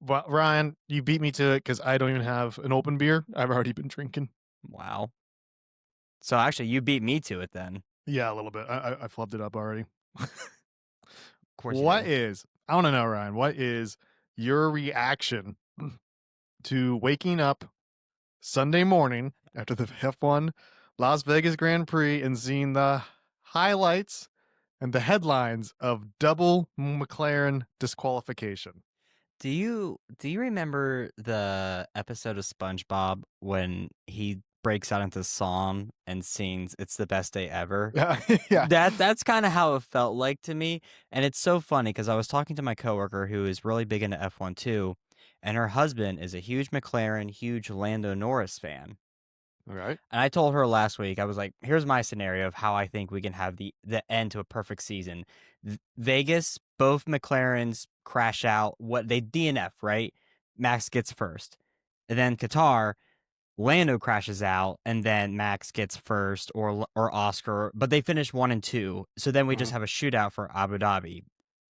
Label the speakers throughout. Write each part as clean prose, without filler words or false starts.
Speaker 1: Well, Ryan, you beat me to it because I don't even have an open beer. I've already been drinking.
Speaker 2: Wow. So actually, you beat me to it then.
Speaker 1: Yeah, a little bit. I flubbed it up already.
Speaker 2: Of course you
Speaker 1: What
Speaker 2: did.
Speaker 1: is, I want to know, Ryan, what is your reaction to waking up Sunday morning after the F1 Las Vegas Grand Prix and seeing the highlights and the headlines of double McLaren disqualification?
Speaker 2: Do you remember the episode of SpongeBob when he breaks out into song and sings "It's the best day ever"?
Speaker 1: Yeah, yeah.
Speaker 2: That's kind of how it felt like to me, and it's so funny because I was talking to my coworker who is really big into F1 too, and her husband is a huge McLaren, huge Lando Norris fan.
Speaker 1: All right.
Speaker 2: And I told her last week, I was like, here's my scenario of how I think we can have the end to a perfect season. Vegas, both McLarens crash out. What they DNF, right? Max gets first. And then Qatar, Lando crashes out, and then Max gets first or Oscar, but they finish 1 and 2. So then we
Speaker 1: Mm-hmm.
Speaker 2: just have a shootout for Abu Dhabi.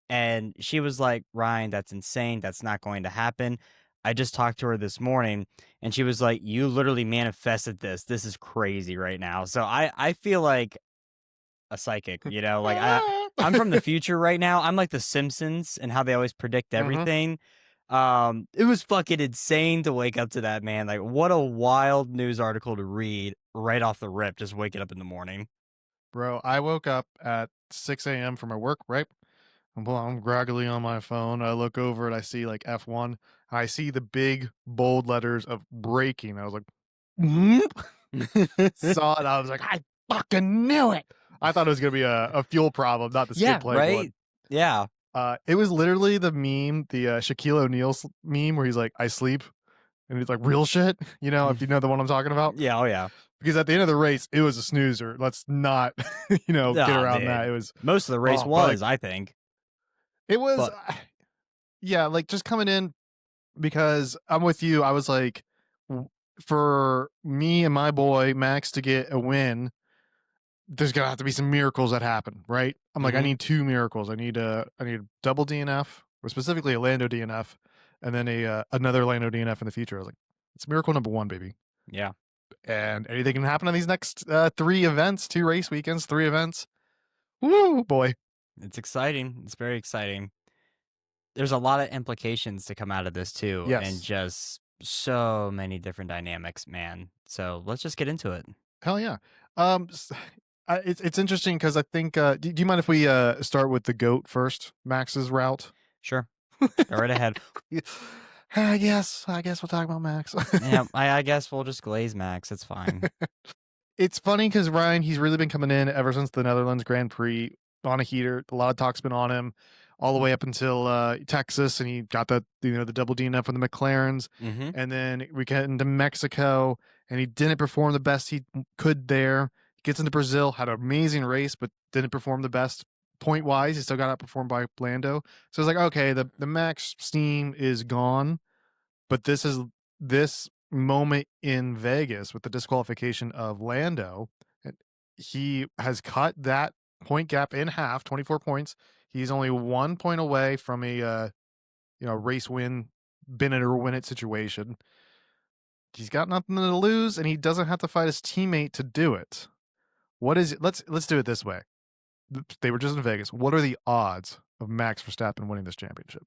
Speaker 2: And she was like, Ryan, that's insane. That's not going to happen. I just talked to her this morning and she was like, you literally manifested this. This is crazy right now. So I feel like a psychic, like I'm from the future right now. I'm like the Simpsons and how they always predict
Speaker 1: Mm-hmm.
Speaker 2: everything. It was fucking insane to wake up to that, man. Like what a wild news article to read right off the rip, just waking up in the morning.
Speaker 1: Bro, I woke up at 6 a.m. for my work, right? I'm groggily on my phone. I look over and I see like F1. I see the big bold letters of breaking. I was like, "Mm." Saw it. I was like, I fucking knew it. I thought it was gonna be a fuel problem, not the skid
Speaker 2: Yeah,
Speaker 1: plate one.
Speaker 2: right? Yeah.
Speaker 1: It was literally the meme, the Shaquille O'Neal meme, where he's like, "I sleep," and he's like, "Real shit." You know, if you know the one I'm talking about.
Speaker 2: Yeah, oh yeah.
Speaker 1: Because at the end of the race, it was a snoozer. Let's not, get
Speaker 2: Oh,
Speaker 1: around that.
Speaker 2: dude.
Speaker 1: It was,
Speaker 2: Most of the race
Speaker 1: oh, but like,
Speaker 2: was, I think.
Speaker 1: it was,
Speaker 2: But
Speaker 1: yeah, like just coming in because I'm with you. I was like, for me and my boy Max to get a win, there's gonna have to be some miracles that happen, right? I'm like, I
Speaker 2: mhm.
Speaker 1: need two miracles. I need a double DNF, or specifically a Lando DNF, and then a another Lando DNF in the future. I was like, it's miracle number one, baby.
Speaker 2: Yeah.
Speaker 1: And anything can happen on these next three events, two race weekends, three events. Woo, boy.
Speaker 2: It's exciting. It's very exciting. There's a lot of implications to come out of this too, and
Speaker 1: Yes.
Speaker 2: just so many different dynamics, man. So let's just get into it.
Speaker 1: Hell yeah. It's interesting because I think. Do you mind if we start with the goat first, Max's route?
Speaker 2: Sure. Go right ahead.
Speaker 1: I guess we'll talk about Max.
Speaker 2: Yeah, I guess we'll just glaze Max. It's fine.
Speaker 1: It's funny because Ryan, he's really been coming in ever since the Netherlands Grand Prix on a heater. A lot of talk's been on him all the way up until Texas, and he got the double DNF from the McLarens,
Speaker 2: Mhm.
Speaker 1: and then we get into Mexico, and he didn't perform the best he could there. Gets into Brazil, had an amazing race, but didn't perform the best point wise. He still got outperformed by Lando. So it's like, okay, the Max steam is gone, but this moment in Vegas with the disqualification of Lando, and he has cut that point gap in half, 24 points. He's only 1 point away from a race win, bin it or win it situation. He's got nothing to lose and he doesn't have to fight his teammate to do it. What is it? Let's do it this way. They were just in Vegas. What are the odds of Max Verstappen winning this championship?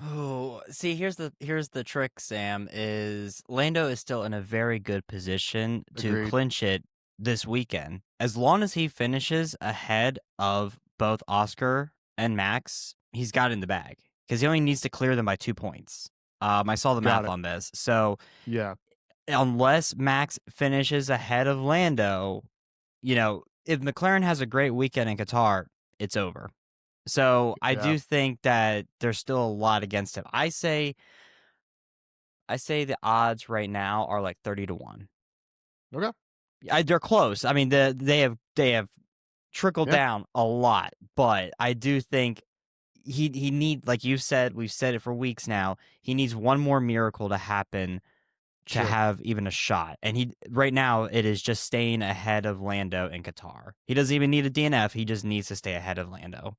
Speaker 2: Oh, see, here's the trick, Sam, is Lando is still in a very good position to
Speaker 1: Agreed.
Speaker 2: clinch it this weekend. As long as he finishes ahead of both Oscar and Max, he's got it in the bag because he only needs to clear them by 2 points. I saw the
Speaker 1: Got
Speaker 2: math
Speaker 1: it.
Speaker 2: on this. So
Speaker 1: Yeah.
Speaker 2: unless Max finishes ahead of Lando, if McLaren has a great weekend in Qatar, it's over. So I
Speaker 1: Yeah.
Speaker 2: do think that there's still a lot against him. I say the odds right now are like 30-1.
Speaker 1: Okay.
Speaker 2: They're close. I mean, they have trickled
Speaker 1: Yeah.
Speaker 2: down a lot, but I do think he need, like you said, we've said it for weeks now. He needs one more miracle to happen to
Speaker 1: Sure.
Speaker 2: have even a shot. And he right now it is just staying ahead of Lando in Qatar. He doesn't even need a DNF. He just needs to stay ahead of Lando.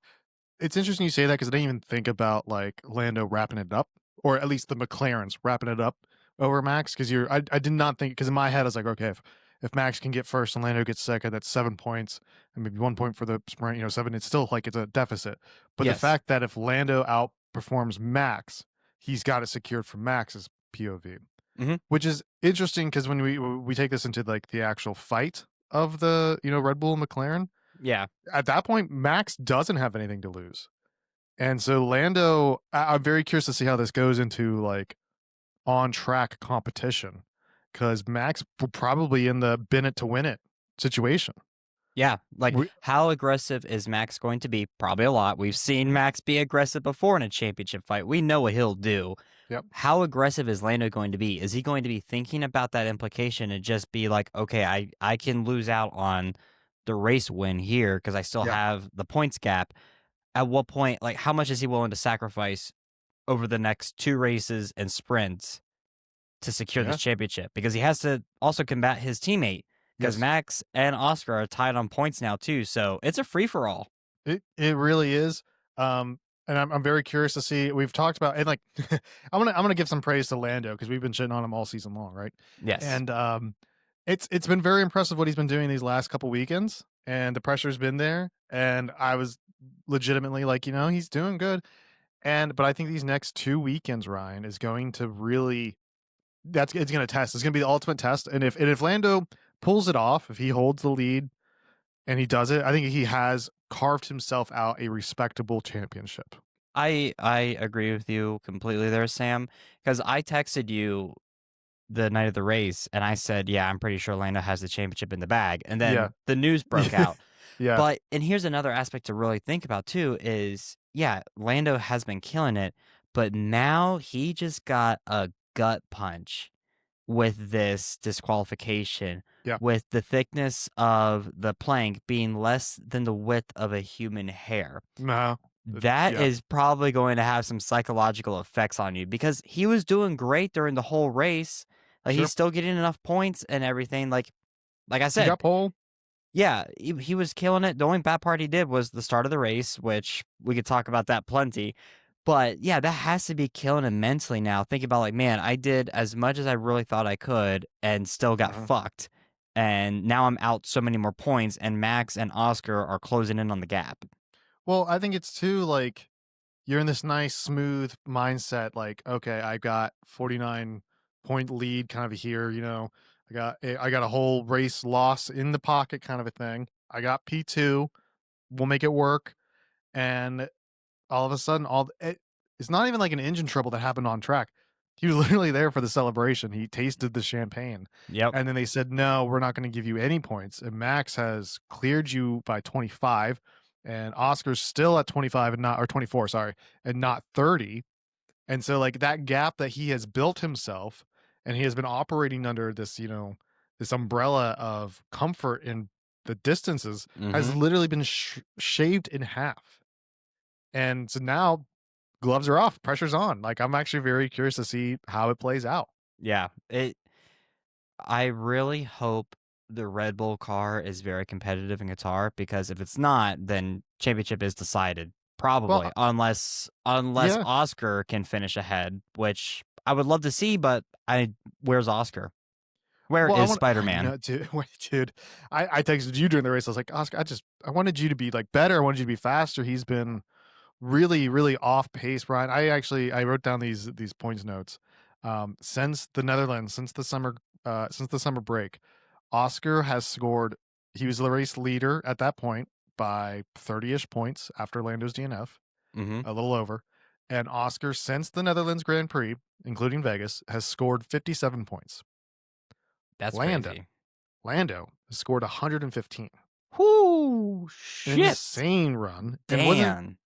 Speaker 1: It's interesting you say that because I didn't even think about, like, Lando wrapping it up, or at least the McLarens wrapping it up over Max. Because I did not think, because in my head, I was like, "Okay, if Max can get first and Lando gets second, that's 7 points, and maybe 1 point for the sprint, 7, it's still like it's a deficit." But the
Speaker 2: Yes.
Speaker 1: fact that if Lando outperforms Max, he's got it secured from Max's POV,
Speaker 2: Hmm.
Speaker 1: which is interesting because when we take this into, like, the actual fight of the, Red Bull and McLaren,
Speaker 2: Yeah.
Speaker 1: at that point, Max doesn't have anything to lose. And so Lando, I'm very curious to see how this goes into, like, on track competition, because Max will probably in the bin it to win it situation.
Speaker 2: Yeah, like,
Speaker 1: We
Speaker 2: how aggressive is Max going to be? Probably a lot. We've seen Max be aggressive before in a championship fight. We know what he'll do.
Speaker 1: Yep.
Speaker 2: How aggressive is Lando going to be? Is he going to be thinking about that implication and just be like, okay, I can lose out on the race win here because I still
Speaker 1: Yeah.
Speaker 2: have the points gap? At what point, like, how much is he willing to sacrifice over the next two races and sprints to secure this
Speaker 1: Yeah.
Speaker 2: championship? Because he has to also combat his teammate because
Speaker 1: Yes.
Speaker 2: Max and Oscar are tied on points now too. So it's a free for all.
Speaker 1: It really is. Um, and I'm very curious to see. We've talked about, and, like, I'm gonna give some praise to Lando because we've been shitting on him all season long, right?
Speaker 2: Yes.
Speaker 1: And it's been very impressive what he's been doing these last couple weekends, and the pressure's been there. And I was legitimately like, he's doing good. But I think these next 2 weekends, Ryan, is going to really, it's gonna test. It's gonna be the ultimate test. And if Lando pulls it off, if he holds the lead and he does it, I think he has carved himself out a respectable championship.
Speaker 2: I agree with you completely there, Sam, because I texted you the night of the race and I said, yeah, I'm pretty sure Lando has the championship in the bag. And
Speaker 1: Yeah.
Speaker 2: then the news broke out.
Speaker 1: Yeah.
Speaker 2: But and here's another aspect to really think about too is yeah, Lando has been killing it, but now he just got a gut punch with this disqualification,
Speaker 1: Yeah.
Speaker 2: with the thickness of the plank being less than the width of a human hair.
Speaker 1: No.
Speaker 2: That
Speaker 1: Yeah.
Speaker 2: is probably going to have some psychological effects on you because he was doing great during the whole race. Like
Speaker 1: Sure.
Speaker 2: he's still getting enough points and everything. Like I
Speaker 1: He
Speaker 2: said,
Speaker 1: got pole.
Speaker 2: yeah, he was killing it. The only bad part he did was the start of the race, which we could talk about that plenty. But yeah, that has to be killing him mentally now. Thinking about like, man, I did as much as I really thought I could and still got
Speaker 1: Uh-huh.
Speaker 2: fucked. And now I'm out so many more points, and Max and Oscar are closing in on the gap.
Speaker 1: Well, I think it's too, like, you're in this nice smooth mindset, like, okay, I got 49-point lead kind of here, I got a whole race loss in the pocket kind of a thing. I got P2, we'll make it work. And all of a sudden, it's not even like an engine trouble that happened on track. He was literally there for the celebration. He tasted the champagne.
Speaker 2: Yep.
Speaker 1: And then they said, "No, we're not gonna give you any points." And Max has cleared you by 25, and Oscar's still at 25 and not, or 24, sorry, and not 30. And so, like, that gap that he has built himself, and he has been operating under this, this umbrella of comfort in the distances, has
Speaker 2: Mm-hmm.
Speaker 1: literally been shaved in half. And so now gloves are off, pressure's on. Like, I'm actually very curious to see how it plays out.
Speaker 2: Yeah. I really hope the Red Bull car is very competitive in Qatar because if it's not, then championship is decided.
Speaker 1: Well,
Speaker 2: Probably, unless
Speaker 1: yeah.
Speaker 2: Oscar can finish ahead, which I would love to see, but where's Oscar? Where
Speaker 1: Well, I
Speaker 2: is
Speaker 1: want
Speaker 2: Spider-Man?
Speaker 1: dude, wait, dude. I texted you during the race. I was like, Oscar, I wanted you to be, like, better. I wanted you to be faster. He's been really, really off pace, Brian. I wrote down these points notes. Since the Netherlands, since the summer break, Oscar has scored. He was the race leader at that point by 30-ish points after Lando's DNF,
Speaker 2: Mhm.
Speaker 1: a little over. And Oscar, since the Netherlands Grand Prix, including Vegas, has scored 57 points.
Speaker 2: That's
Speaker 1: Lando,
Speaker 2: crazy.
Speaker 1: Lando has scored 115.
Speaker 2: Whoo!
Speaker 1: An
Speaker 2: Shit!
Speaker 1: insane run. And
Speaker 2: Damn.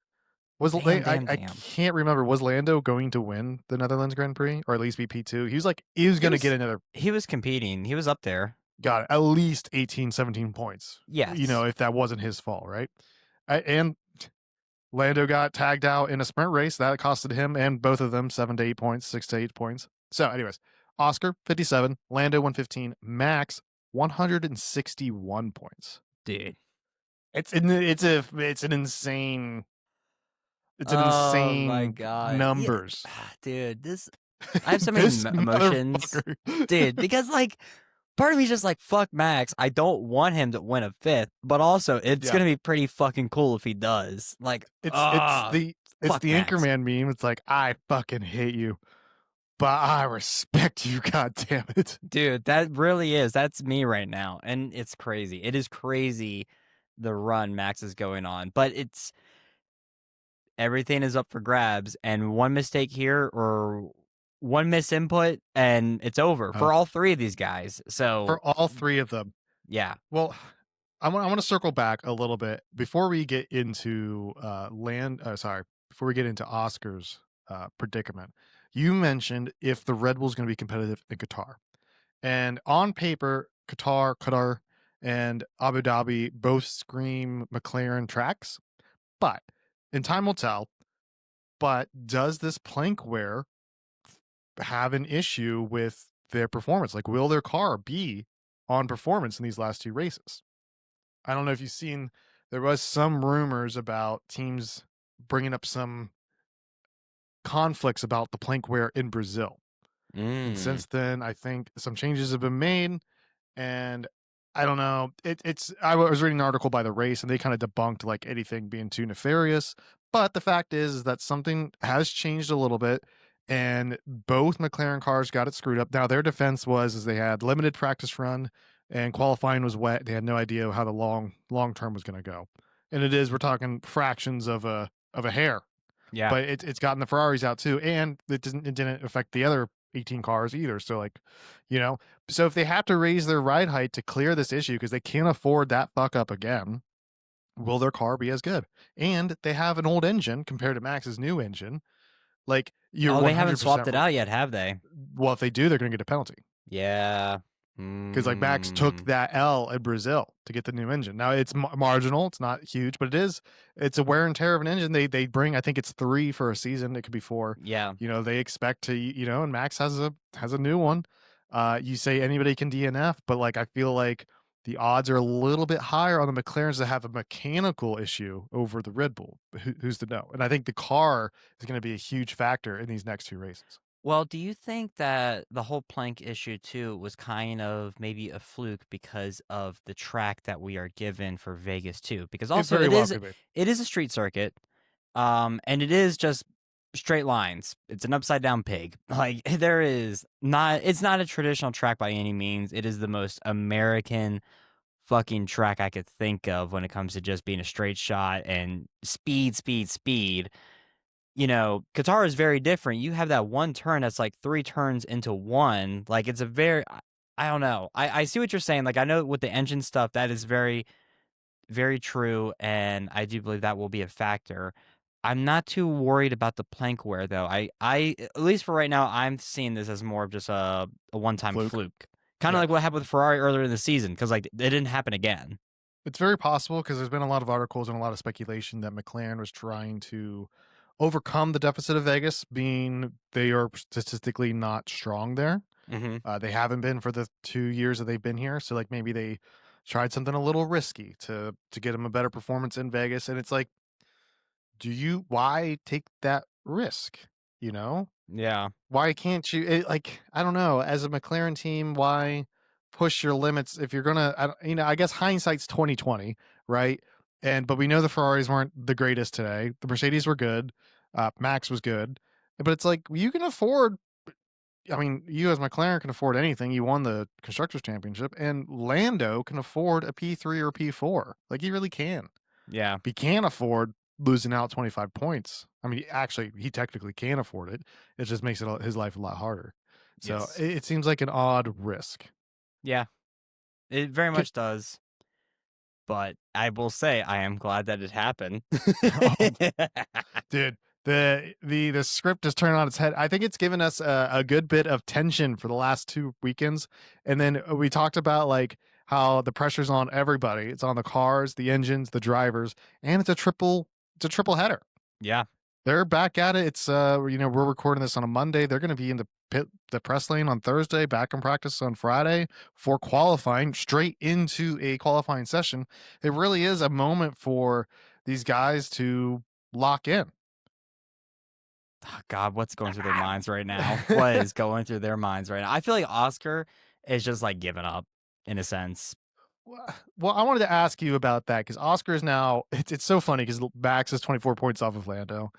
Speaker 2: Damn, damn,
Speaker 1: I
Speaker 2: damn.
Speaker 1: can't remember, was Lando going to win the Netherlands Grand Prix or at least be P2? He was
Speaker 2: He
Speaker 1: gonna get
Speaker 2: was
Speaker 1: another,
Speaker 2: he was competing. He was up there.
Speaker 1: got at least 18, 17 points,
Speaker 2: Yes.
Speaker 1: if that wasn't his fault, right? And Lando got tagged out in a sprint race. That costed him and both of them 7 to 8 points, 6 to 8 points. So, anyways, Oscar 57, Lando 115, Max 161 points.
Speaker 2: Dude.
Speaker 1: It's an insane. It's an
Speaker 2: Oh my
Speaker 1: insane
Speaker 2: god. Yeah,
Speaker 1: numbers.
Speaker 2: dude, this I have so many
Speaker 1: This
Speaker 2: emotions,
Speaker 1: motherfucker.
Speaker 2: dude, because like part of me's just like fuck Max. I don't want him to win a fifth, but also it's
Speaker 1: Yeah.
Speaker 2: gonna be pretty fucking cool if he does. Like,
Speaker 1: It's the it's
Speaker 2: fuck
Speaker 1: the
Speaker 2: Max.
Speaker 1: Anchorman meme. It's like, I fucking hate you, but I respect you, god damn it.
Speaker 2: Dude, that really is. That's me right now. And it's crazy. It is crazy the run Max is going on. But it's everything is up for grabs, and one mistake here or one misinput and it's over
Speaker 1: Oh,
Speaker 2: for all three of these guys.
Speaker 1: for
Speaker 2: So
Speaker 1: all three of them.
Speaker 2: yeah.
Speaker 1: Well, I want to circle back a little bit before we get into before we get into Oscar's predicament. You mentioned if the Red Bull's going to be competitive in Qatar. And on paper, Qatar, and Abu Dhabi both scream McLaren tracks, but in time will tell. But does this plank wear have an issue with their performance? Like, will their car be on performance in these last two races? I don't know if you've seen, there was some rumors about teams bringing up some conflicts about the plank wear in Brazil. And
Speaker 2: Mm.
Speaker 1: since then, I think some changes have been made. And I don't know. I was reading an article by the race, and they kind of debunked like anything being too nefarious. But the fact is that something has changed a little bit, and both McLaren cars got it screwed up. Now their defense was is they had limited practice run, and qualifying was wet. They had no idea how the long term was going to go. And we're talking fractions of a hair,
Speaker 2: Yeah.
Speaker 1: but it's gotten the Ferraris out too, and it didn't affect the other 18 cars either. So like, you know, so if they have to raise their ride height to clear this issue because they can't afford that fuck up again, will their car be as good? And they have an old engine compared to Max's new engine. Like you're
Speaker 2: Oh, they haven't
Speaker 1: 100%
Speaker 2: swapped it out yet, have they?
Speaker 1: well, if they do, they're going to get a penalty.
Speaker 2: Yeah.
Speaker 1: Because like Max took
Speaker 2: Mm.
Speaker 1: that L in Brazil to get the new engine. Now it's marginal, it's not huge, but it's a wear and tear of an engine. They bring, I think it's 3 for a season. It could be 4.
Speaker 2: Yeah.
Speaker 1: You know, they expect to, and Max has a new one. You say anybody can DNF, but like I feel like the odds are a little bit higher on the McLarens to have a mechanical issue over the Red Bull. Who's to know? And I think the car is going to be a huge factor in these next two races.
Speaker 2: Well, do you think that the whole plank issue too was kind of maybe a fluke because of the track that we are given for Vegas too? Because
Speaker 1: It
Speaker 2: also
Speaker 1: very well could be.
Speaker 2: it is a street circuit, and it is just straight lines. It's an upside down pig. Like it's not a traditional track by any means. It is the most American fucking track I could think of when it comes to just being a straight shot and speed, speed, speed. You know, Qatar is very different. You have that one turn that's like 3 turns into one. Like it's a very I don't know. I see what you're saying. Like I know with the engine stuff that is very very true, and I do believe that will be a factor. I'm not too worried about the plank wear though. I at least for right now I'm seeing this as more of just a one-time
Speaker 1: Fluke.
Speaker 2: fluke. Kind of
Speaker 1: Yeah.
Speaker 2: like what happened with Ferrari earlier in the season cuz like it didn't happen again.
Speaker 1: It's very possible because there's been a lot of articles and a lot of speculation that McLaren was trying to overcome the deficit of Vegas, being they are statistically not strong there.
Speaker 2: Mhm.
Speaker 1: They haven't been for the 2 years that they've been here, so like maybe they tried something a little risky to get them a better performance in Vegas. And it's like, why take that risk? You know,
Speaker 2: Yeah.
Speaker 1: why can't you? Like I don't know. As a McLaren team, why push your limits if you're gonna? I guess hindsight's 2020, right? But we know the Ferraris weren't the greatest today. The Mercedes were good. Max was good, but it's like you can afford. I mean, you as McLaren can afford anything. You won the constructors championship, and Lando can afford a P3 or P4. Like he really can.
Speaker 2: Yeah.
Speaker 1: He can't afford losing out 25 points. I mean, actually, he technically can afford it. It just makes his life a lot harder. So
Speaker 2: Yes.
Speaker 1: it seems like an odd risk.
Speaker 2: Yeah. It very
Speaker 1: Can-
Speaker 2: much does. But I will say I am glad that it happened.
Speaker 1: oh, dude, the script is turned on its head. I think it's given us a good bit of tension for the last 2 weekends, and then we talked about like how the pressure's on everybody. It's on the cars, the engines, the drivers, and it's a triple header.
Speaker 2: Yeah.
Speaker 1: They're back at it. It's we're recording this on a Monday. They're going to be in the press lane on Thursday, back in practice on Friday for qualifying, straight into a qualifying session. It really is a moment for these guys to lock in.
Speaker 2: Oh, God, what's going through their minds right now? What is going through their minds right now? I feel like Oscar is just like giving up in a sense.
Speaker 1: Well, I wanted to ask you about that because Oscar is now. It's so funny because Max is 24 points off of Lando,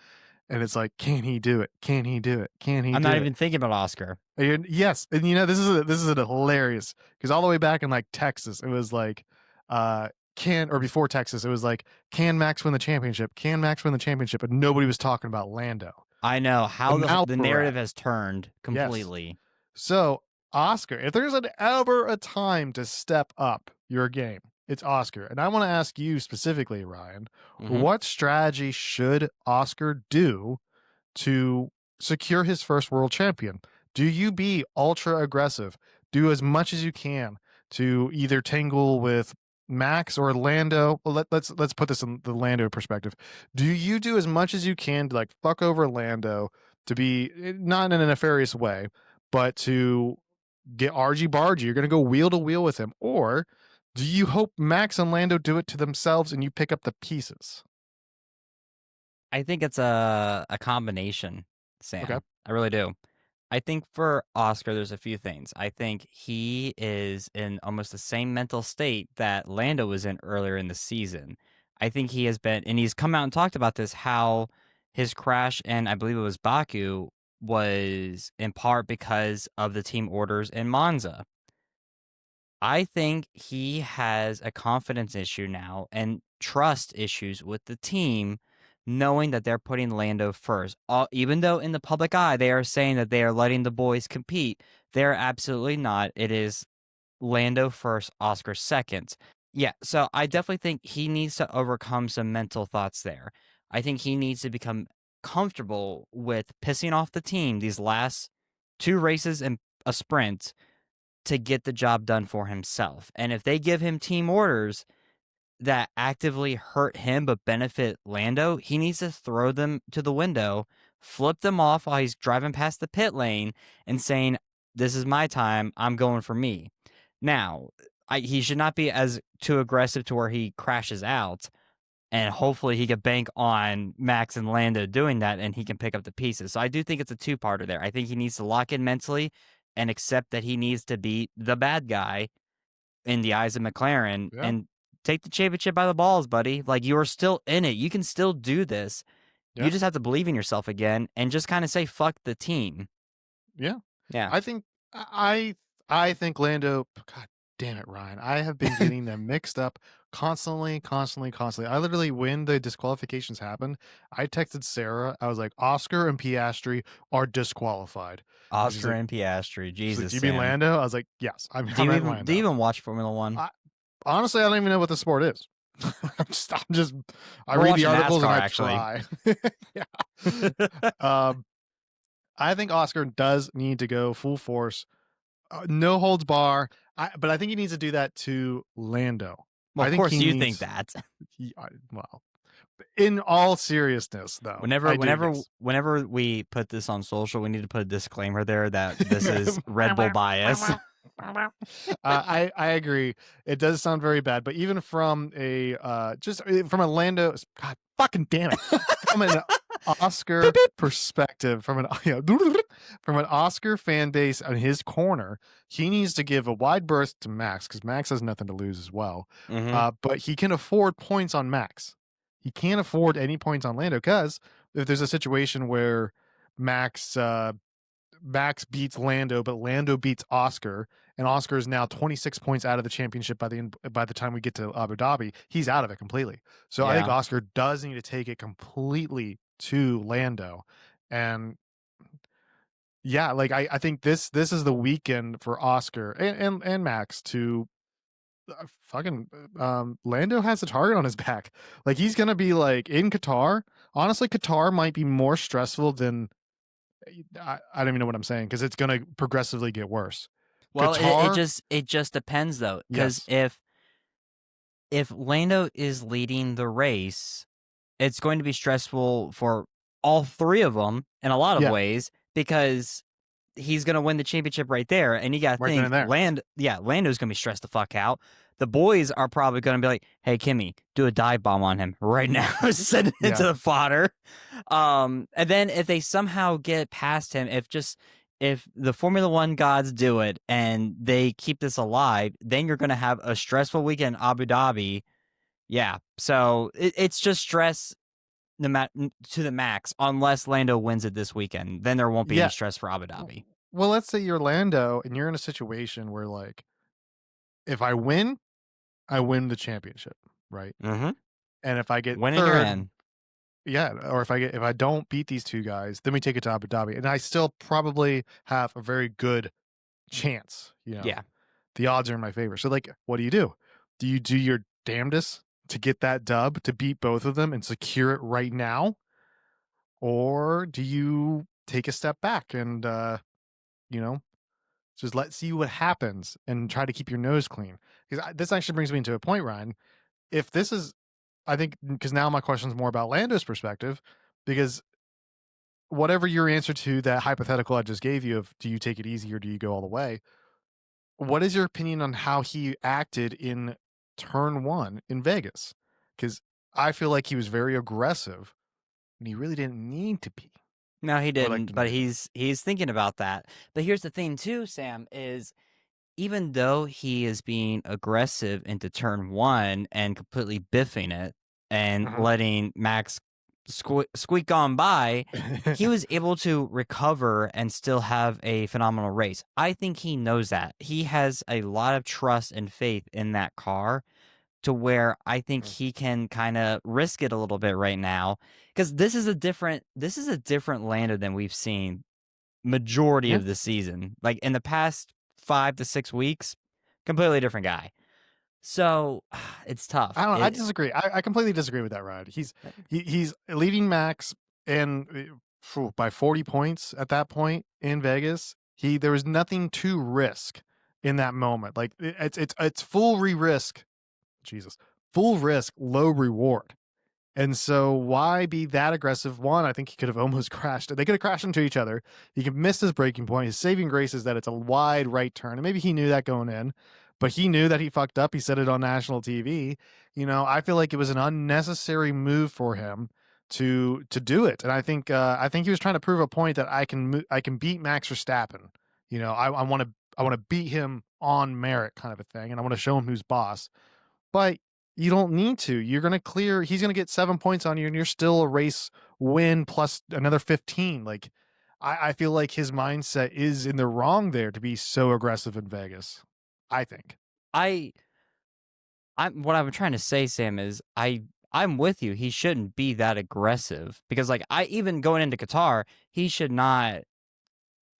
Speaker 1: and it's like, can he do it? Can he do it? Can he
Speaker 2: I'm not
Speaker 1: do it?
Speaker 2: even thinking about Oscar.
Speaker 1: And yes, and this is a hilarious because all the way back in like Texas, it was like, can or before Texas, it was like, can Max win the championship? Can Max win the championship? And nobody was talking about Lando.
Speaker 2: I know
Speaker 1: But
Speaker 2: how
Speaker 1: now
Speaker 2: the
Speaker 1: we're
Speaker 2: narrative
Speaker 1: at
Speaker 2: has turned
Speaker 1: yes.
Speaker 2: completely.
Speaker 1: So Oscar, if there's ever a time to step up your game, it's Oscar. And I want to ask you specifically, Ryan,
Speaker 2: Hmm.
Speaker 1: what strategy should Oscar do to secure his first world champion? Do you be ultra aggressive? Do as much as you can to either tangle with Max or Lando. Well, let's put this in the Lando perspective. Do you do as much as you can to like fuck over Lando to be not in a nefarious way, but to get argy bargy? You're going to go wheel to wheel with him, or do you hope Max and Lando do it to themselves and you pick up the pieces?
Speaker 2: I think it's a combination,
Speaker 1: Okay.
Speaker 2: Sam. I really do. I think for Oscar, there's a few things. I think he is in almost the same mental state that Lando was in earlier in the season. I think he has been, and he's come out and talked about this, how his crash, and I believe it was Baku, was in part because of the team orders in Monza. I think he has a confidence issue now and trust issues with the team, knowing that they're putting Lando first. Even though in the public eye they are saying that they are letting the boys compete, they're absolutely not. It is Lando first, Oscar second. Yeah, so I definitely think he needs to overcome some mental thoughts there. I think he needs to become comfortable with pissing off the team these last two races and a sprint to get the job done for himself. And if they give him team orders that actively hurt him but benefit Lando, he needs to throw them to the window, flip them off while he's driving past the pit lane and saying, "This is my time. I'm going for me." Now, he should not be as too aggressive to where he crashes out. And hopefully he could bank on Max and Lando doing that and he can pick up the pieces. So I do think it's a two-parter there. I think he needs to lock in mentally and accept that he needs to be the bad guy in the eyes of McLaren
Speaker 1: Yeah.
Speaker 2: and take the championship by the balls, buddy. Like, you are still in it. You can still do this. You
Speaker 1: Yeah.
Speaker 2: just have to believe in yourself again and just kind of say fuck the team.
Speaker 1: Yeah.
Speaker 2: Yeah.
Speaker 1: I think I think Lando. God damn it, Ryan! I have been getting them mixed up constantly, constantly, constantly. I literally, when the disqualifications happened, I texted Sarah. I was like, Oscar and Piastri are disqualified, and
Speaker 2: Oscar and Piastri.
Speaker 1: she's like,
Speaker 2: Jesus,
Speaker 1: do you mean
Speaker 2: Sam.
Speaker 1: Lando? I was like, yes,
Speaker 2: Do
Speaker 1: I
Speaker 2: you
Speaker 1: meant
Speaker 2: even do you
Speaker 1: Lando.
Speaker 2: even watch Formula One?
Speaker 1: I honestly, I don't even know what the sport is. I'm just, I
Speaker 2: We're
Speaker 1: read the
Speaker 2: watching
Speaker 1: articles and
Speaker 2: NASCAR
Speaker 1: I
Speaker 2: actually.
Speaker 1: try. Yeah. Um, I think Oscar does need to go full force, no holds bar. But I think he needs to do that to Lando.
Speaker 2: Well,
Speaker 1: I
Speaker 2: of
Speaker 1: think
Speaker 2: course
Speaker 1: he
Speaker 2: you think
Speaker 1: needs.
Speaker 2: that.
Speaker 1: Well, in all seriousness, though,
Speaker 2: Whenever
Speaker 1: I do.
Speaker 2: whenever
Speaker 1: Yes.
Speaker 2: whenever we put this on social, we need to put a disclaimer there that this is Red Bull bias.
Speaker 1: I agree. It does sound very bad, but even from a just from a Lando, God fucking damn it, from an
Speaker 2: Beep,
Speaker 1: Oscar
Speaker 2: beep.
Speaker 1: perspective, from an from an Oscar fan base on his corner, he needs to give a wide berth to Max because Max has nothing to lose as well.
Speaker 2: Mhm.
Speaker 1: But he can afford points on Max. He can't afford any points on Lando because if there's a situation where Max Max beats Lando, but Lando beats Oscar, and Oscar is now 26 points out of the championship by the time we get to Abu Dhabi. He's out of it completely. So I think
Speaker 2: Yeah.
Speaker 1: Oscar does need to take it completely to Lando, and yeah, like I think this is the weekend for Oscar and Max to fucking Lando has a target on his back. Like he's gonna be like in Qatar. Honestly, Qatar might be more stressful than I don't even know what I'm saying because it's gonna progressively get worse.
Speaker 2: Well,
Speaker 1: Qatar,
Speaker 2: it just depends though, because
Speaker 1: yes,
Speaker 2: if Lando is leading the race, it's going to be stressful for all three of them in a lot of
Speaker 1: yeah,
Speaker 2: ways because he's going to win the championship right there, and you got to
Speaker 1: right then
Speaker 2: think
Speaker 1: and there.
Speaker 2: Lando's going to be stressed the fuck out. the boys are probably going to be like, "Hey, Kimmy, do a dive bomb on him right now, send it into
Speaker 1: Yeah.
Speaker 2: the fodder." And then if they somehow get past him, if the Formula One gods do it and they keep this alive, then you're going to have a stressful weekend in Abu Dhabi. Yeah, so it's just stress to the max unless Lando wins it this weekend. Then there won't be any
Speaker 1: Yeah.
Speaker 2: stress for Abu Dhabi.
Speaker 1: Well, let's say you're Lando and you're in a situation where, like, if I win the championship, right?
Speaker 2: Mm-hmm.
Speaker 1: And if I get
Speaker 2: Winning you're
Speaker 1: 3rd,
Speaker 2: in.
Speaker 1: yeah, or if I don't beat these 2 guys, then we take it to Abu Dhabi, and I still probably have a very good chance,
Speaker 2: Yeah.
Speaker 1: The odds are in my favor. So, like, what do? Do you do your damnedest to get that dub, to beat both of them and secure it right now? Or do you take a step back and, you know, just see what happens and try to keep your nose clean? Because this actually brings me into a point, Ryan. If this is, I think, because now my question is more about Lando's perspective, because whatever your answer to that hypothetical I just gave you of do you take it easy or do you go all the way? What is your opinion on how he acted in turn 1 in Vegas? Because I feel like he was very aggressive and he really didn't need to be.
Speaker 2: No, he
Speaker 1: I would like
Speaker 2: didn't,
Speaker 1: to know
Speaker 2: but
Speaker 1: your opinion.
Speaker 2: he's thinking about that. But here's the thing too, Sam, is even though he is being aggressive into turn 1 and completely biffing it and
Speaker 1: Mhm.
Speaker 2: letting Max squeak on by, he was able to recover and still have a phenomenal race. I think he knows that. He has a lot of trust and faith in that car to where I think
Speaker 1: Mhm.
Speaker 2: he can kind of risk it a little bit right now because this is a different Lando than we've seen majority
Speaker 1: Yeah.
Speaker 2: of the season. Like in the past 5 to 6 weeks, completely different guy. So it's
Speaker 1: I
Speaker 2: tough.
Speaker 1: don't know, I
Speaker 2: It
Speaker 1: disagree. I completely disagree with that, Ryan. He's leading Max and by 40 points at that point in Vegas. There was nothing to risk in that moment. Like it's full risk. Jesus, full risk, low reward. And so why be that aggressive? One, I think he could have almost crashed. They could have crashed into each other. He could miss his breaking point. His saving grace is that it's a wide right turn. And maybe he knew that going in, but he knew that he fucked up. He said it on national TV. I feel like it was an unnecessary move for him to do it. And I think he was trying to prove a point that I can beat Max Verstappen. I want to beat him on merit kind of a thing. And I want to show him who's boss. But you don't need to. He's gonna get 7 points on you, and you're still a race win plus another 15. Like, I feel like his mindset is in the wrong there to be so aggressive in Vegas. I think.
Speaker 2: I I'm what I'm trying to say, Sam, is I'm with you. He shouldn't be that aggressive because like I even going into Qatar, he should not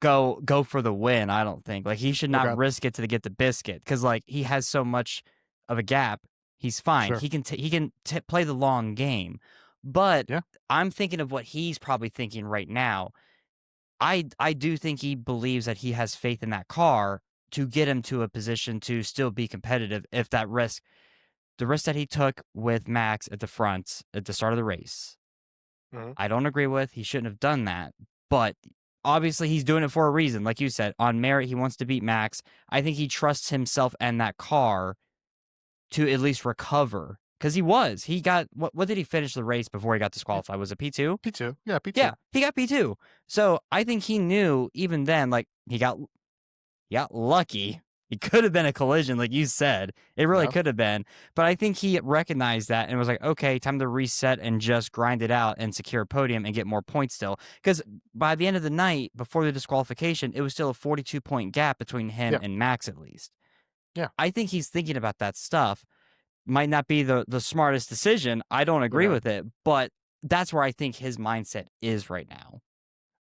Speaker 2: go for the win. I don't think like he should not
Speaker 1: Okay.
Speaker 2: risk it to get the biscuit because like he has so much of a gap. He's fine.
Speaker 1: Sure.
Speaker 2: He can play the long game, but
Speaker 1: Yeah.
Speaker 2: I'm thinking of what he's probably thinking right now. I do think he believes that he has faith in that car to get him to a position to still be competitive if the risk that he took with Max at the front at the start of the race,
Speaker 1: Mhm.
Speaker 2: I don't agree with. He shouldn't have done that. But obviously, he's doing it for a reason. Like you said, on merit, he wants to beat Max. I think he trusts himself and that car to at least recover. Because he was. He got, what did he finish the race before he got
Speaker 1: Yeah.
Speaker 2: disqualified? Was it P2?
Speaker 1: P2. Yeah,
Speaker 2: Yeah,
Speaker 1: P2.
Speaker 2: he got P2. So I think he knew even then, like, he got lucky. It could have been a collision, like you said. It really
Speaker 1: Yeah.
Speaker 2: could have been. But I think he recognized that and was like, okay, time to reset and just grind it out and secure a podium and get more points still. Because by the end of the night, before the disqualification, it was still a 42-point gap between him
Speaker 1: Yeah.
Speaker 2: and Max, at least.
Speaker 1: Yeah.
Speaker 2: I think he's thinking about that stuff. Might not be the smartest decision. I don't agree
Speaker 1: Okay.
Speaker 2: with it. But that's where I think his mindset is right now.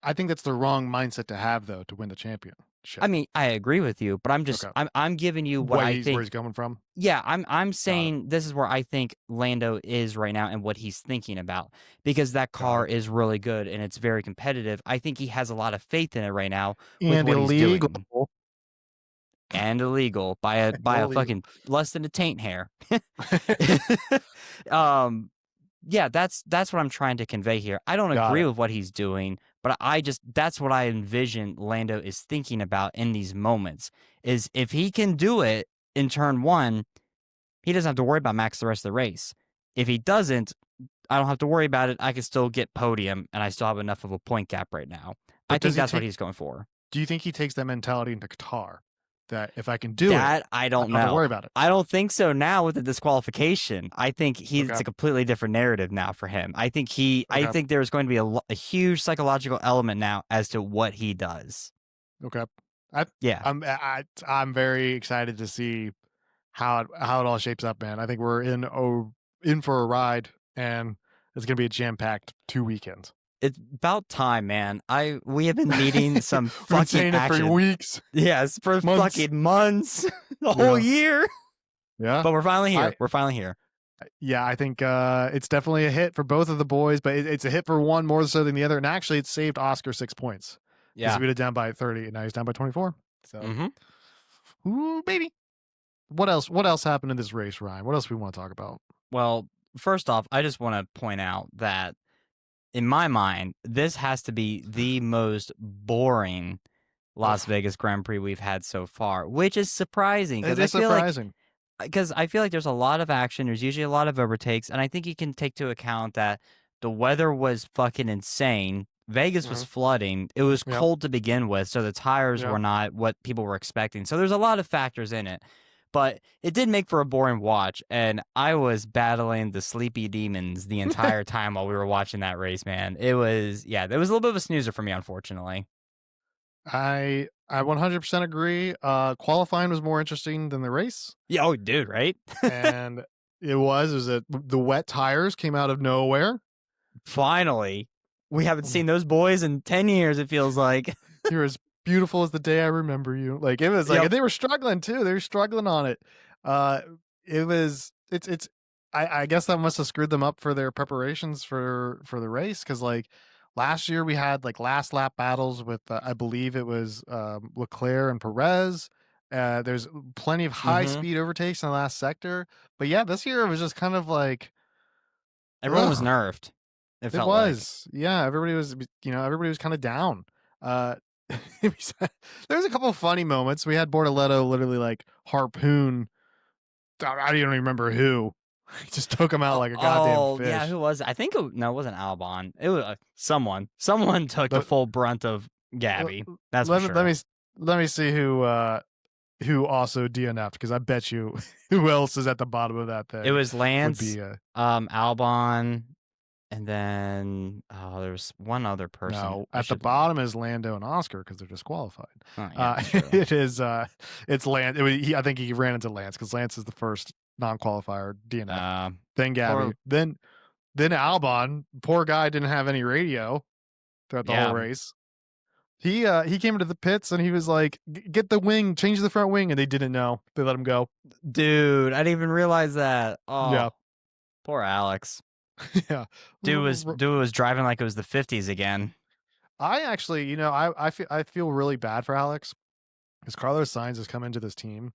Speaker 1: I think that's the wrong mindset to have though to win the
Speaker 2: I
Speaker 1: championship.
Speaker 2: mean, I agree with you, but
Speaker 1: Okay.
Speaker 2: I'm giving you what I
Speaker 1: Where
Speaker 2: think.
Speaker 1: he's coming from.
Speaker 2: Yeah, I'm
Speaker 1: Got it.
Speaker 2: saying this is where I think Lando is right now and what he's thinking about because that
Speaker 1: Got
Speaker 2: car
Speaker 1: it.
Speaker 2: is really good and it's very competitive. I think he has a lot of faith in it right now with
Speaker 1: And
Speaker 2: what he's
Speaker 1: illegal.
Speaker 2: doing and illegal by a
Speaker 1: Illegal.
Speaker 2: fucking less than a taint hair. um yeah, that's what I'm trying to convey here. I don't
Speaker 1: Got
Speaker 2: agree
Speaker 1: it.
Speaker 2: with what he's doing, but that's what I envision Lando is thinking about in these moments is if he can do it in turn 1, he doesn't have to worry about Max the rest of the race. If he doesn't, I don't have to worry about it. I can still get podium, and I still have enough of a point gap right now. I
Speaker 1: But
Speaker 2: think
Speaker 1: does he
Speaker 2: that's what
Speaker 1: take?
Speaker 2: he's going for.
Speaker 1: Do you think he takes that mentality into Qatar? That if I can do it,
Speaker 2: That I
Speaker 1: I
Speaker 2: don't
Speaker 1: don't have to
Speaker 2: know.
Speaker 1: worry about it.
Speaker 2: I don't think so now with the disqualification. I think
Speaker 1: Okay.
Speaker 2: it's a completely different narrative now for him. I think
Speaker 1: Okay.
Speaker 2: there's going to be a huge psychological element now as to what he does.
Speaker 1: Okay. I
Speaker 2: Yeah.
Speaker 1: I'm very excited to see how it all shapes up, man. I think we're in for a ride, and it's gonna be a jam-packed 2 weekends.
Speaker 2: It's about time, man. We have been needing some
Speaker 1: We've been
Speaker 2: fucking
Speaker 1: saying it for
Speaker 2: action.
Speaker 1: weeks,
Speaker 2: Yes, for
Speaker 1: months.
Speaker 2: fucking months, the whole
Speaker 1: Yeah.
Speaker 2: year.
Speaker 1: Yeah.
Speaker 2: But we're finally here.
Speaker 1: I
Speaker 2: We're finally here.
Speaker 1: yeah, I think it's definitely a hit for both of the boys, but it's a hit for one more so than the other. And actually, it saved Oscar 6 points because
Speaker 2: Yeah.
Speaker 1: he would have down by 30, and now he's down by 24. So,
Speaker 2: Mm-hmm.
Speaker 1: ooh, baby. What else happened in this race, Ryan? What else we want to talk about?
Speaker 2: Well, first off, I just want to point out that in my mind, this has to be the most boring Las
Speaker 1: Ugh,
Speaker 2: Vegas Grand Prix we've had so far, which is surprising
Speaker 1: it is surprising.
Speaker 2: because I feel like there's a lot of action. There's usually a lot of overtakes, and I think you can take into account that the weather was fucking insane. Vegas was
Speaker 1: Mhm.
Speaker 2: flooding. It was
Speaker 1: Yep.
Speaker 2: cold to begin with, so the tires were
Speaker 1: Yep.
Speaker 2: not what people were expecting. So there's a lot of factors in it. But it did make for a boring watch, and I was battling the sleepy demons the entire time while we were watching that race, man. It was a little bit of a snoozer for me, unfortunately.
Speaker 1: I 100% agree. Qualifying was more interesting than the race,
Speaker 2: Yeah, oh, dude, right?
Speaker 1: and it was the wet tires came out of nowhere.
Speaker 2: Finally. We haven't seen those boys in 10 years, it feels like.
Speaker 1: You're as beautiful as the day I remember you. Like, it was like,
Speaker 2: Yep.
Speaker 1: and they were struggling too. They were struggling on it. Uh, it's I guess that must have screwed them up for their preparations for the race. Cause like last year we had like last lap battles with, I believe it was, Leclerc and Perez. There's plenty of high
Speaker 2: Mm-hmm.
Speaker 1: speed overtakes in the last sector. But yeah, this year it was just kind of like,
Speaker 2: Everyone was
Speaker 1: ugh.
Speaker 2: nerfed, it
Speaker 1: It
Speaker 2: felt like.
Speaker 1: was. Yeah, everybody was kinda down. Uh, there's a couple of funny moments. We had Bortoletto literally, like, harpoon I don't even remember who. He just took him out like a goddamn
Speaker 2: Yeah,
Speaker 1: fish.
Speaker 2: who was it? I think no, it wasn't Albon. It was someone. Someone took the
Speaker 1: Let
Speaker 2: full brunt of
Speaker 1: let
Speaker 2: Gabby. That's for
Speaker 1: let me let
Speaker 2: sure.
Speaker 1: me let me see who also DNF'd, because I bet you who else is at the bottom of that
Speaker 2: It
Speaker 1: thing
Speaker 2: was
Speaker 1: would
Speaker 2: Lance,
Speaker 1: be,
Speaker 2: Albon, and then there was one other person.
Speaker 1: no,
Speaker 2: I
Speaker 1: at the
Speaker 2: should.
Speaker 1: bottom is Lando and Oscar because 'cause they're disqualified.
Speaker 2: Oh, yeah, that's true.
Speaker 1: It is, it's Lance. I think he ran into Lance because Lance is the first non-qualifier DNF,
Speaker 2: Uh,
Speaker 1: then Gabby,
Speaker 2: poor.
Speaker 1: then Albon. Poor guy didn't have any radio throughout the whole
Speaker 2: Yeah,
Speaker 1: race. He came into the pits and he was like, Get the wing, change the front wing," and they didn't know. They let him go.
Speaker 2: dude, I didn't even realize that.
Speaker 1: Yeah.
Speaker 2: Oh, poor Alex.
Speaker 1: Yeah.
Speaker 2: Dude was driving like it was the 50s again.
Speaker 1: I actually, I feel really bad for Alex because Carlos Sainz has come into this team.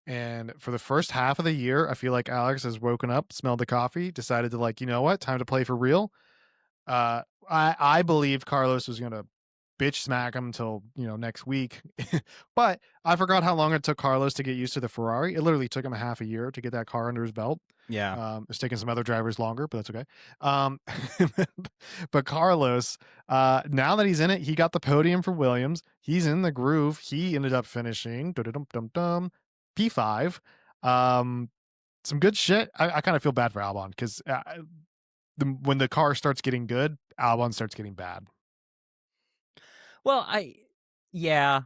Speaker 1: And for the first half of the year, I feel like Alex has woken up, smelled the coffee, decided to, like, you know what, time to play for real. I believed Carlos was gonna bitch smack him until next week, but I forgot how long it took Carlos to get used to the Ferrari. It literally took him a half a year to get that car under his belt.
Speaker 2: Yeah.
Speaker 1: It's taken some other drivers longer, but that's okay. Um, but Carlos, now that he's in it, he got the podium for Williams. He's in the groove. He ended up finishing dum P5. Um, some good shit. I kind of feel bad for Albon because when the car starts getting good, Albon starts getting bad.
Speaker 2: Well, yeah,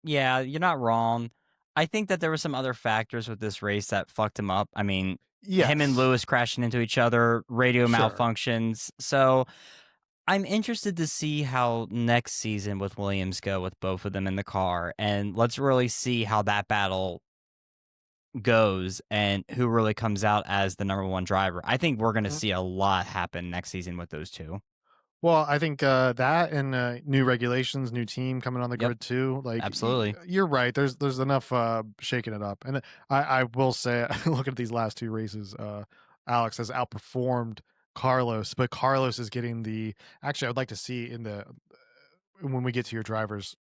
Speaker 2: yeah, you're not wrong. I think that there were some other factors with this race that fucked him up. I mean, him and
Speaker 1: Yes,
Speaker 2: Lewis crashing into each other, radio
Speaker 1: sure.
Speaker 2: malfunctions. So I'm interested to see how next season with Williams go with both of them in the car. And let's really see how that battle goes and who really comes out as the number one driver. I think we're going to
Speaker 1: Mm.
Speaker 2: see a lot happen next season with those two.
Speaker 1: Well, I think that and new regulations, new team coming on the
Speaker 2: Yep,
Speaker 1: grid too. Like,
Speaker 2: absolutely.
Speaker 1: you're right. There's enough shaking it up, and I will say, look at these last two races. Alex has outperformed Carlos, but Carlos is getting the. Actually, I would like to see in the when we get to your drivers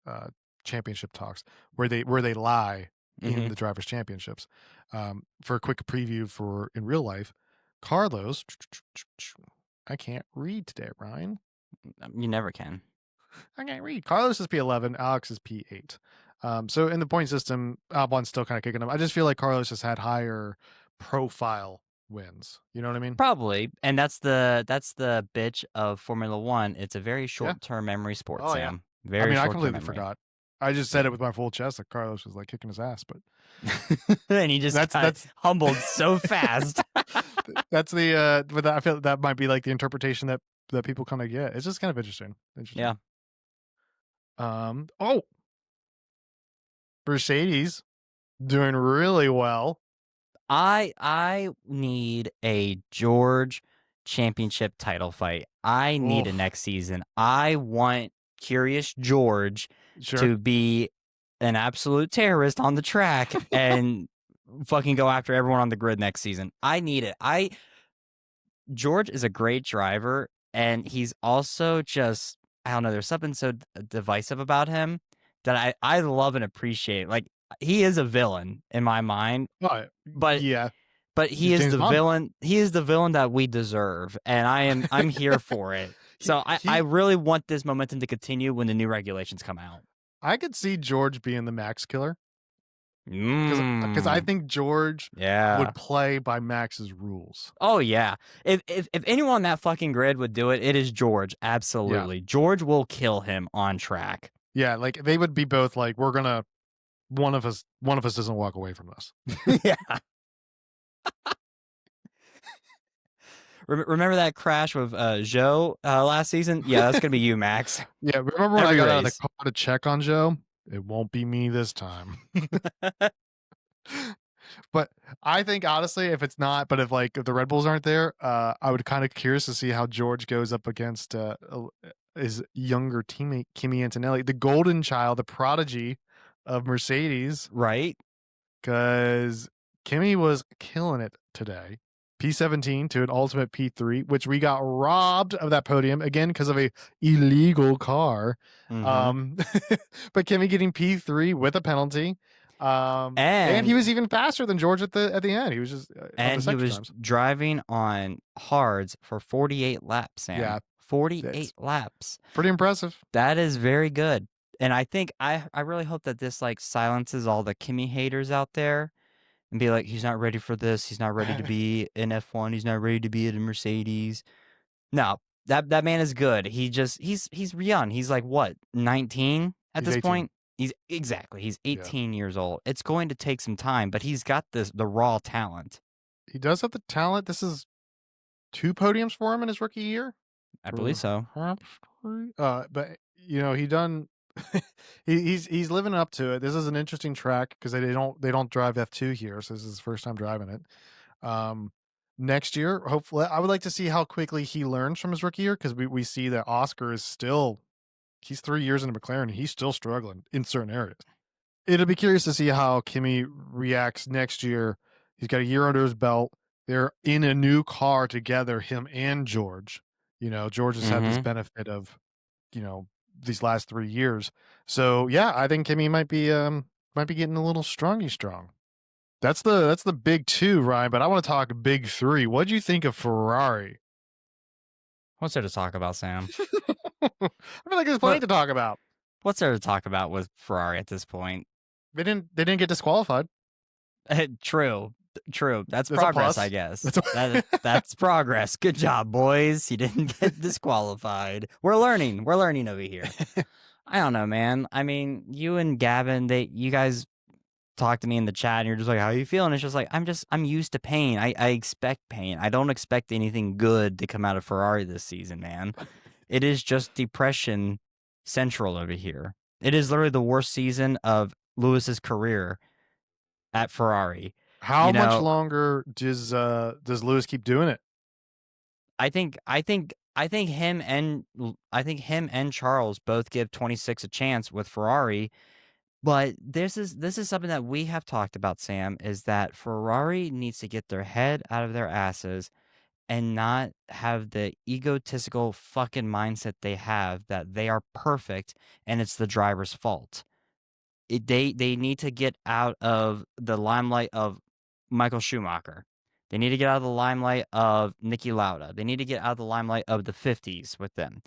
Speaker 1: championship talks where they lie. in
Speaker 2: Mhm.
Speaker 1: the drivers' championships. For a quick preview for in real life, Carlos, I can't read today, Ryan.
Speaker 2: You never can.
Speaker 1: I can't read. Carlos is P11, Alex is P8. So in the point system, Albon's still kind of kicking him. I just feel like Carlos has had higher profile wins. You know what I mean?
Speaker 2: Probably, and that's the bitch of Formula 1. It's a very
Speaker 1: Yeah.
Speaker 2: short-term memory sport,
Speaker 1: Oh yeah.
Speaker 2: Sam.
Speaker 1: I
Speaker 2: Very
Speaker 1: mean, I
Speaker 2: short-term
Speaker 1: completely
Speaker 2: memory.
Speaker 1: forgot. I just
Speaker 2: Yeah.
Speaker 1: said it with my full chest that Carlos was like kicking his ass, but
Speaker 2: And he just
Speaker 1: that's
Speaker 2: got
Speaker 1: that's
Speaker 2: humbled so fast.
Speaker 1: that's the but I feel that might be like the interpretation that people kind of get. It's just kind of interesting.
Speaker 2: Yeah.
Speaker 1: Oh, Mercedes doing really well.
Speaker 2: I need a George championship title fight. I need it
Speaker 1: Oof.
Speaker 2: next season. I want Curious George
Speaker 1: Sure.
Speaker 2: to be an absolute terrorist on the track and fucking go after everyone on the grid next season. I need it. George is a great driver, and he's also just, I don't know, there's something so divisive about him that I love and appreciate. Like, he is a villain in my mind,
Speaker 1: Oh,
Speaker 2: but
Speaker 1: yeah.
Speaker 2: he
Speaker 1: He's
Speaker 2: is
Speaker 1: James
Speaker 2: the
Speaker 1: Bond.
Speaker 2: villain. He is the villain that we deserve, and I'm here for it.
Speaker 1: he,
Speaker 2: So I
Speaker 1: he
Speaker 2: really want this momentum to continue when the new regulations come out.
Speaker 1: I could see George being the Max killer because I
Speaker 2: Mm,
Speaker 1: think George
Speaker 2: yeah.
Speaker 1: would play by Max's rules.
Speaker 2: Oh yeah. If anyone on that fucking grid would do it, it is George.
Speaker 1: Yeah.
Speaker 2: Absolutely. George will kill him on track.
Speaker 1: Yeah, like they would be both like, we're gonna one of us doesn't walk away from this.
Speaker 2: Yeah. Remember that crash with Joe last season? Yeah, that's gonna be you, Max.
Speaker 1: Yeah, remember when I
Speaker 2: Every
Speaker 1: got out of the
Speaker 2: race.
Speaker 1: car to check on Joe? It won't be me this time. But I think honestly, if it's not, but if the Red Bulls aren't there, I would kind of curious to see how George goes up against his younger teammate Kimi Antonelli, the golden child, the prodigy of Mercedes,
Speaker 2: Right?
Speaker 1: because Kimi was killing it today. P17 to an ultimate P3, which we got robbed of that podium again because of a illegal car.
Speaker 2: Mm-hmm.
Speaker 1: Um, but Kimi getting P3 with a penalty. And he
Speaker 2: And
Speaker 1: was even faster than George at the end. He was just on the
Speaker 2: he
Speaker 1: sector
Speaker 2: was
Speaker 1: times.
Speaker 2: driving on hards for 48 laps,
Speaker 1: Yeah,
Speaker 2: Sam.
Speaker 1: that's
Speaker 2: 48 laps.
Speaker 1: pretty impressive.
Speaker 2: That is very good. And I think I really hope that this like silences all the Kimmy haters out there and be like, he's not ready for this. He's not ready to be in F1. He's not ready to be in a Mercedes. No, that man is good. He's young. He's like what, 19 at
Speaker 1: He's
Speaker 2: this
Speaker 1: 18.
Speaker 2: point? He's
Speaker 1: Yeah,
Speaker 2: 18 years old. It's going to take some time, but he's got the raw talent.
Speaker 1: he does have the talent. This is 2 podiums for him in his rookie year.
Speaker 2: I believe
Speaker 1: Or
Speaker 2: so.
Speaker 1: perhaps 3. But he done. He's living up to it. This is an interesting track because they don't drive F2 here, so this is his first time driving it. Next year, hopefully, I would like to see how quickly he learns from his rookie year because we see that Oscar is still he's 3 years into McLaren and he's still struggling in certain areas. It'll be curious to see how Kimi reacts next year. He's got a year under his belt. They're in a new car together, him and George. George has had this
Speaker 2: Mm-hmm.
Speaker 1: benefit of, you know, these last 3 years. So, yeah, I think Kimi might be getting a little strongy strong. That's the big 2, Ryan, but I want to talk big 3. What'd you think of Ferrari?
Speaker 2: What's there to talk about, Sam?
Speaker 1: I feel like there's plenty
Speaker 2: What
Speaker 1: to talk about.
Speaker 2: what's there to talk about with Ferrari at this point?
Speaker 1: They didn't get disqualified.
Speaker 2: True. True. That's
Speaker 1: That's a
Speaker 2: progress, I
Speaker 1: plus.
Speaker 2: guess.
Speaker 1: That's a
Speaker 2: That's progress. Good job, boys. You didn't get disqualified. We're learning. We're learning over here. I don't know, man. I mean, you and Gavin, you guys talk to me in the chat and you're just like, how are you feeling? It's just like, I'm used to pain. I expect pain. I don't expect anything good to come out of Ferrari this season, man. It is just depression central over here. It is literally the worst season of Lewis's career at Ferrari.
Speaker 1: How
Speaker 2: You
Speaker 1: much
Speaker 2: know,
Speaker 1: longer does Lewis keep doing it?
Speaker 2: I think him and Charles both give 26 a chance with Ferrari. But this is something that we have talked about, Sam, is that Ferrari needs to get their head out of their asses and not have the egotistical fucking mindset they have that they are perfect and it's the driver's fault. They need to get out of the limelight of Michael Schumacher. They need to get out of the limelight of Niki Lauda. They need to get out of the limelight of the 50s with them.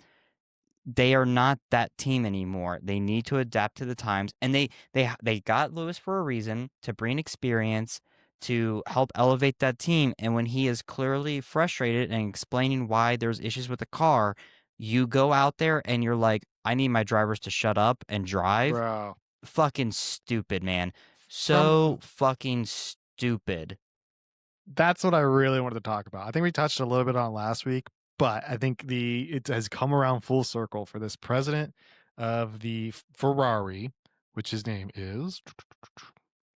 Speaker 2: They are not that team anymore. They need to adapt to the times, and they got Lewis for a reason, to bring experience, to help elevate that team. And when he is clearly frustrated and explaining why there's issues with the car, you go out there and you're like, I need my drivers to shut up and drive.
Speaker 1: bro.
Speaker 2: Fucking stupid, man.
Speaker 1: From
Speaker 2: So fucking stupid.
Speaker 1: That's what I really wanted to talk about. I think we touched a little bit on it last week, but I think it has come around full circle for this president of the Ferrari, which his name is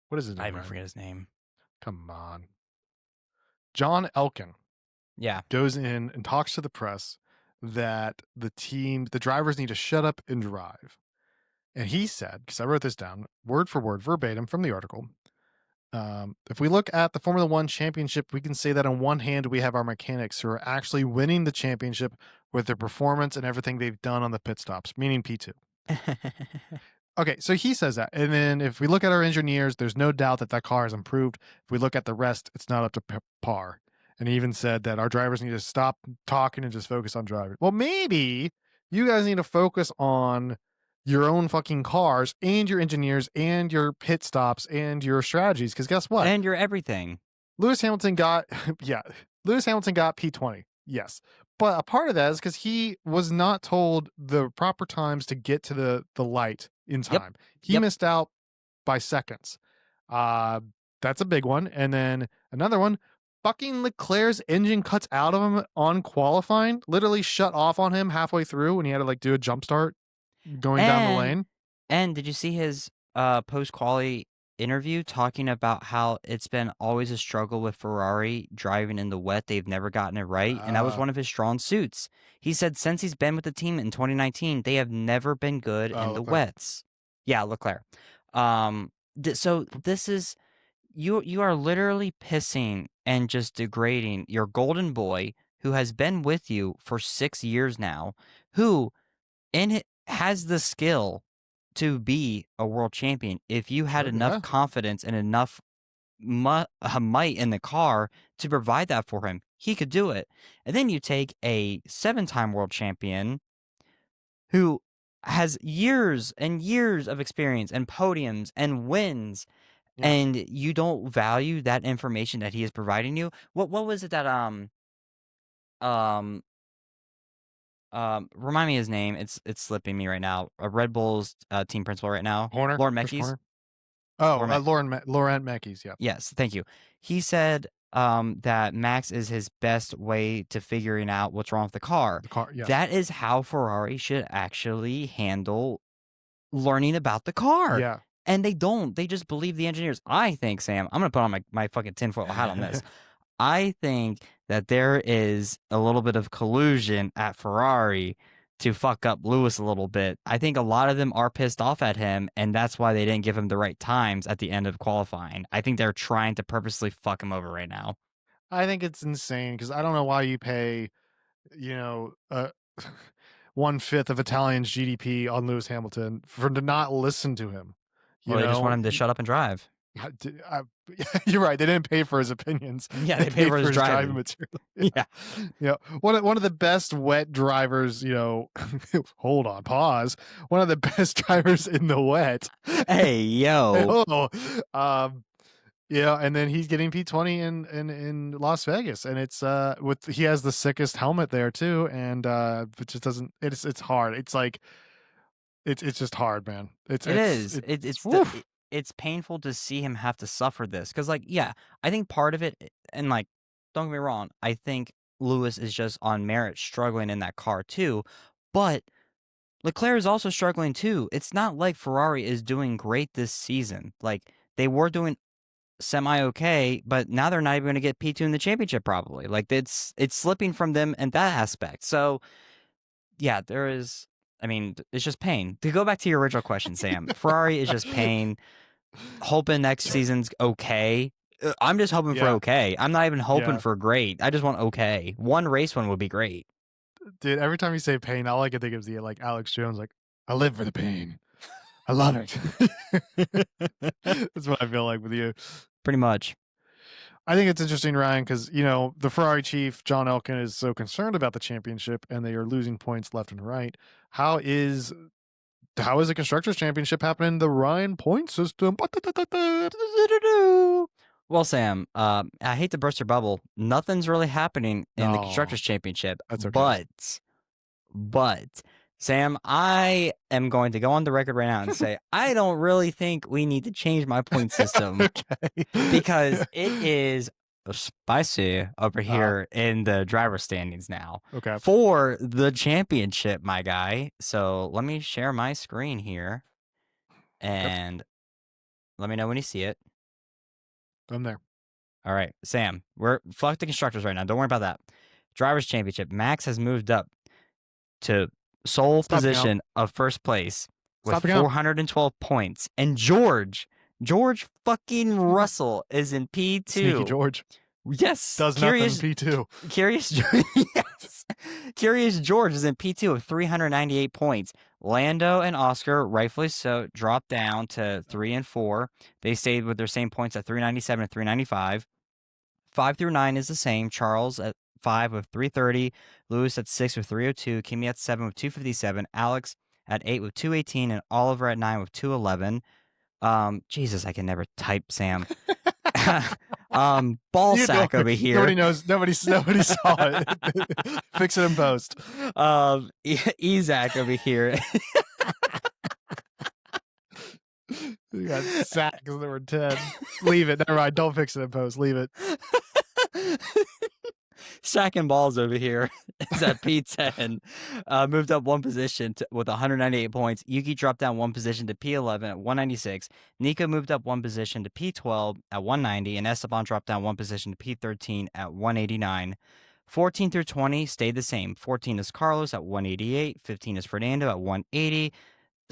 Speaker 1: what is his
Speaker 2: I
Speaker 1: name,
Speaker 2: even
Speaker 1: Ryan?
Speaker 2: forget his name.
Speaker 1: Come on. John Elkin
Speaker 2: Yeah.
Speaker 1: goes in and talks to the press that the drivers need to shut up and drive. And he said, because I wrote this down word for word, verbatim from the article. If we look at the Formula One championship, we can say that on one hand, we have our mechanics who are actually winning the championship with their performance and everything they've done on the pit stops, meaning P2. Okay, so he says that. And then if we look at our engineers, there's no doubt that that car has improved. If we look at the rest, it's not up to par. And he even said that our drivers need to stop talking and just focus on driving. Well, maybe you guys need to focus on your own fucking cars and your engineers and your pit stops and your strategies. Because guess what?
Speaker 2: And you're everything.
Speaker 1: Lewis Hamilton got, yeah, Lewis Hamilton got P20. Yes. But a part of that is because he was not told the proper times to get to the light in
Speaker 2: Yep.
Speaker 1: time. He
Speaker 2: Yep.
Speaker 1: missed out by seconds. That's a big one. And then another one, fucking Leclerc's engine cuts out of him on qualifying, literally shut off on him halfway through when he had to like do a jump start going down the lane.
Speaker 2: And did you see his post quali interview talking about how it's been always a struggle with Ferrari driving in the wet? They've never gotten it right, and that was one of his strong suits. He said since he's been with the team in 2019, they have never been good in the
Speaker 1: Leclerc.
Speaker 2: wets. Yeah, Leclerc. So this is you are literally pissing and just degrading your golden boy who has been with you for 6 years now, who has the skill to be a world champion if you had enough confidence and enough might in the car to provide that for him. He could do it. And then you take a 7-time world champion who has years and years of experience and podiums and wins, and you don't value that information that he is providing you. What was it that remind me his name. It's slipping me right now. Red Bull's team principal right now.
Speaker 1: Horner?
Speaker 2: Lauren
Speaker 1: Chris
Speaker 2: Meckies.
Speaker 1: Horner? Oh, Laurent Meckies, yeah.
Speaker 2: Yes, thank you. He said that Max is his best way to figuring out what's wrong with the car.
Speaker 1: Yes.
Speaker 2: That is how Ferrari should actually handle learning about the car.
Speaker 1: Yeah.
Speaker 2: And they don't. They just believe the engineers. I think, Sam, I'm going to put on my fucking tinfoil hat on this. I think that there is a little bit of collusion at Ferrari to fuck up Lewis a little bit. I think a lot of them are pissed off at him, and that's why they didn't give him the right times at the end of qualifying. I think they're trying to purposely fuck him over right now.
Speaker 1: I think it's insane because I don't know why you pay, 1/5 of Italian's GDP on Lewis Hamilton to not listen to him.
Speaker 2: Well, they just want him to shut up and drive.
Speaker 1: You're right. They didn't pay for his opinions.
Speaker 2: Yeah, they paid for his driving
Speaker 1: material.
Speaker 2: Yeah.
Speaker 1: Yeah. One of the best wet drivers, hold on, pause. One of the best drivers in the wet.
Speaker 2: Hey, yo.
Speaker 1: And then he's getting P20 in Las Vegas, and it's he has the sickest helmet there too, and it just doesn't. It's hard. It's like it's just hard, man.
Speaker 2: It's painful to see him have to suffer this because, like, yeah, I think part of it, and like, don't get me wrong, I think Lewis is just on merit struggling in that car too, but Leclerc is also struggling too. It's not like Ferrari is doing great this season. Like, they were doing semi-okay, but now they're not even going to get P2 in the championship probably. Like, it's slipping from them in that aspect. So, yeah, it's just pain. To go back to your original question, Sam, Ferrari is just pain. Hoping next season's okay. I'm just hoping for okay. I'm not even hoping for great. I just want okay. One race one would be great.
Speaker 1: Dude, every time you say pain, all I can think of is Alex Jones, like, I live for the pain. I love it. That's what I feel like with you.
Speaker 2: Pretty much.
Speaker 1: I think it's interesting, Ryan, because the Ferrari chief John Elkann is so concerned about the championship, and they are losing points left and right. How is the constructors championship happening in the Ryan point system?
Speaker 2: Well, Sam, I hate to burst your bubble. Nothing's really happening in the
Speaker 1: No,
Speaker 2: constructors championship,
Speaker 1: that's okay.
Speaker 2: but Sam, I am going to go on the record right now and say I don't really think we need to change my point system
Speaker 1: Okay.
Speaker 2: because it is spicy over here in the driver standings now
Speaker 1: Okay.
Speaker 2: for the championship, my guy. So let me share my screen here and let me know when you see it.
Speaker 1: I'm there.
Speaker 2: All right, Sam, we're fuck the constructors right now. Don't worry about that. Drivers championship. Max has moved up to sole
Speaker 1: Stop the count.
Speaker 2: position of first place with
Speaker 1: Stop the count.
Speaker 2: 412 points. And George fucking Russell is in P2.
Speaker 1: Sneaky George.
Speaker 2: Yes.
Speaker 1: Does
Speaker 2: Curious,
Speaker 1: nothing P2.
Speaker 2: Yes. Curious George is in P2 with 398 points. Lando and Oscar, rightfully so, dropped down to 3 and 4. They stayed with their same points at 397 and 395. 5 through 9 is the same. Charles at 5 with 330. Lewis at 6 with 302. Kimi at 7 with 257. Alex at 8 with 218. And Oliver at 9 with 211. Jesus, I can never type, Sam. Ball sack over here.
Speaker 1: Nobody knows. Nobody saw it. Fix it in post.
Speaker 2: Isaac over here.
Speaker 1: You got sack because there were 10. Leave it. Never mind. Don't fix it in post. Leave it.
Speaker 2: Sack and balls over here is at P10. Moved up one position with 198 points. Yuki dropped down one position to P11 at 196. Nico moved up one position to P12 at 190. And Esteban dropped down one position to P13 at 189. 14 through 20 stayed the same. 14 is Carlos at 188. 15 is Fernando at 180.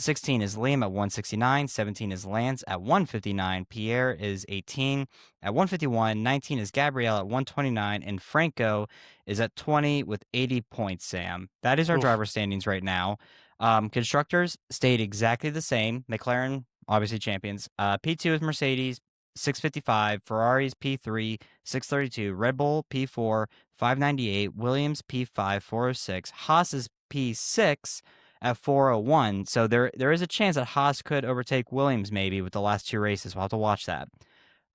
Speaker 2: 16 is Liam at 169. 17 is Lance at 159. Pierre is 18 at 151. 19 is Gabrielle at 129. And Franco is at 20 with 80 points, Sam. That is our driver standings right now. Constructors stayed exactly the same. McLaren, obviously champions. P2 is Mercedes, 655. Ferrari's P3, 632. Red Bull, P4, 598. Williams, P5, 406. Haas is P6 at 401. So there is a chance that Haas could overtake Williams maybe with the last two races. We'll have to watch that.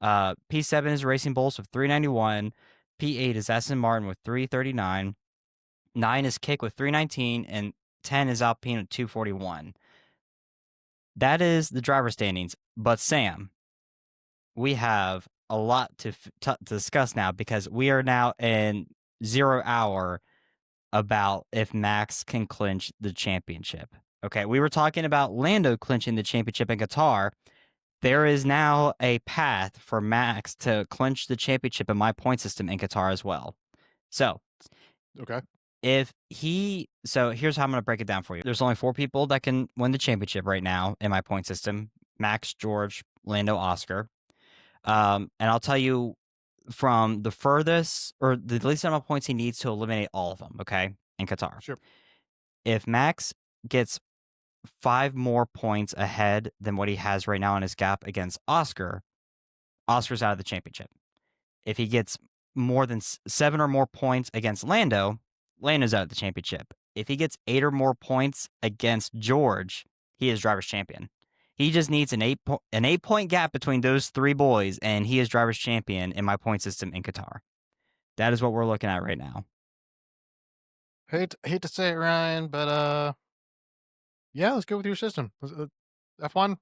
Speaker 2: P7 is Racing Bulls with 391. P8 is Aston Martin with 339. 9 is Kick with 319. And 10 is Alpine with 241. That is the driver standings. But Sam, we have a lot to discuss now because we are now in 0 hour about if Max can clinch the championship. Okay, we were talking about Lando clinching the championship in Qatar. There is now a path for Max to clinch the championship in my point system in Qatar as well. So,
Speaker 1: okay.
Speaker 2: So here's how I'm going to break it down for you. There's only 4 people that can win the championship right now in my point system: Max, George, Lando, Oscar. And I'll tell you from the furthest or the least amount of points he needs to eliminate all of them, okay, in Qatar.
Speaker 1: Sure.
Speaker 2: If Max gets 5 more points ahead than what he has right now in his gap against Oscar's out of the championship. If he gets more than 7 or more points against Lando's out of the championship. If he gets 8 or more points against George, he is driver's champion. He just needs an 8-point gap between those 3 boys, and he is driver's champion in my point system in Qatar. That is what we're looking at right now.
Speaker 1: Hate to say it, Ryan, but yeah, let's go with your system. F1.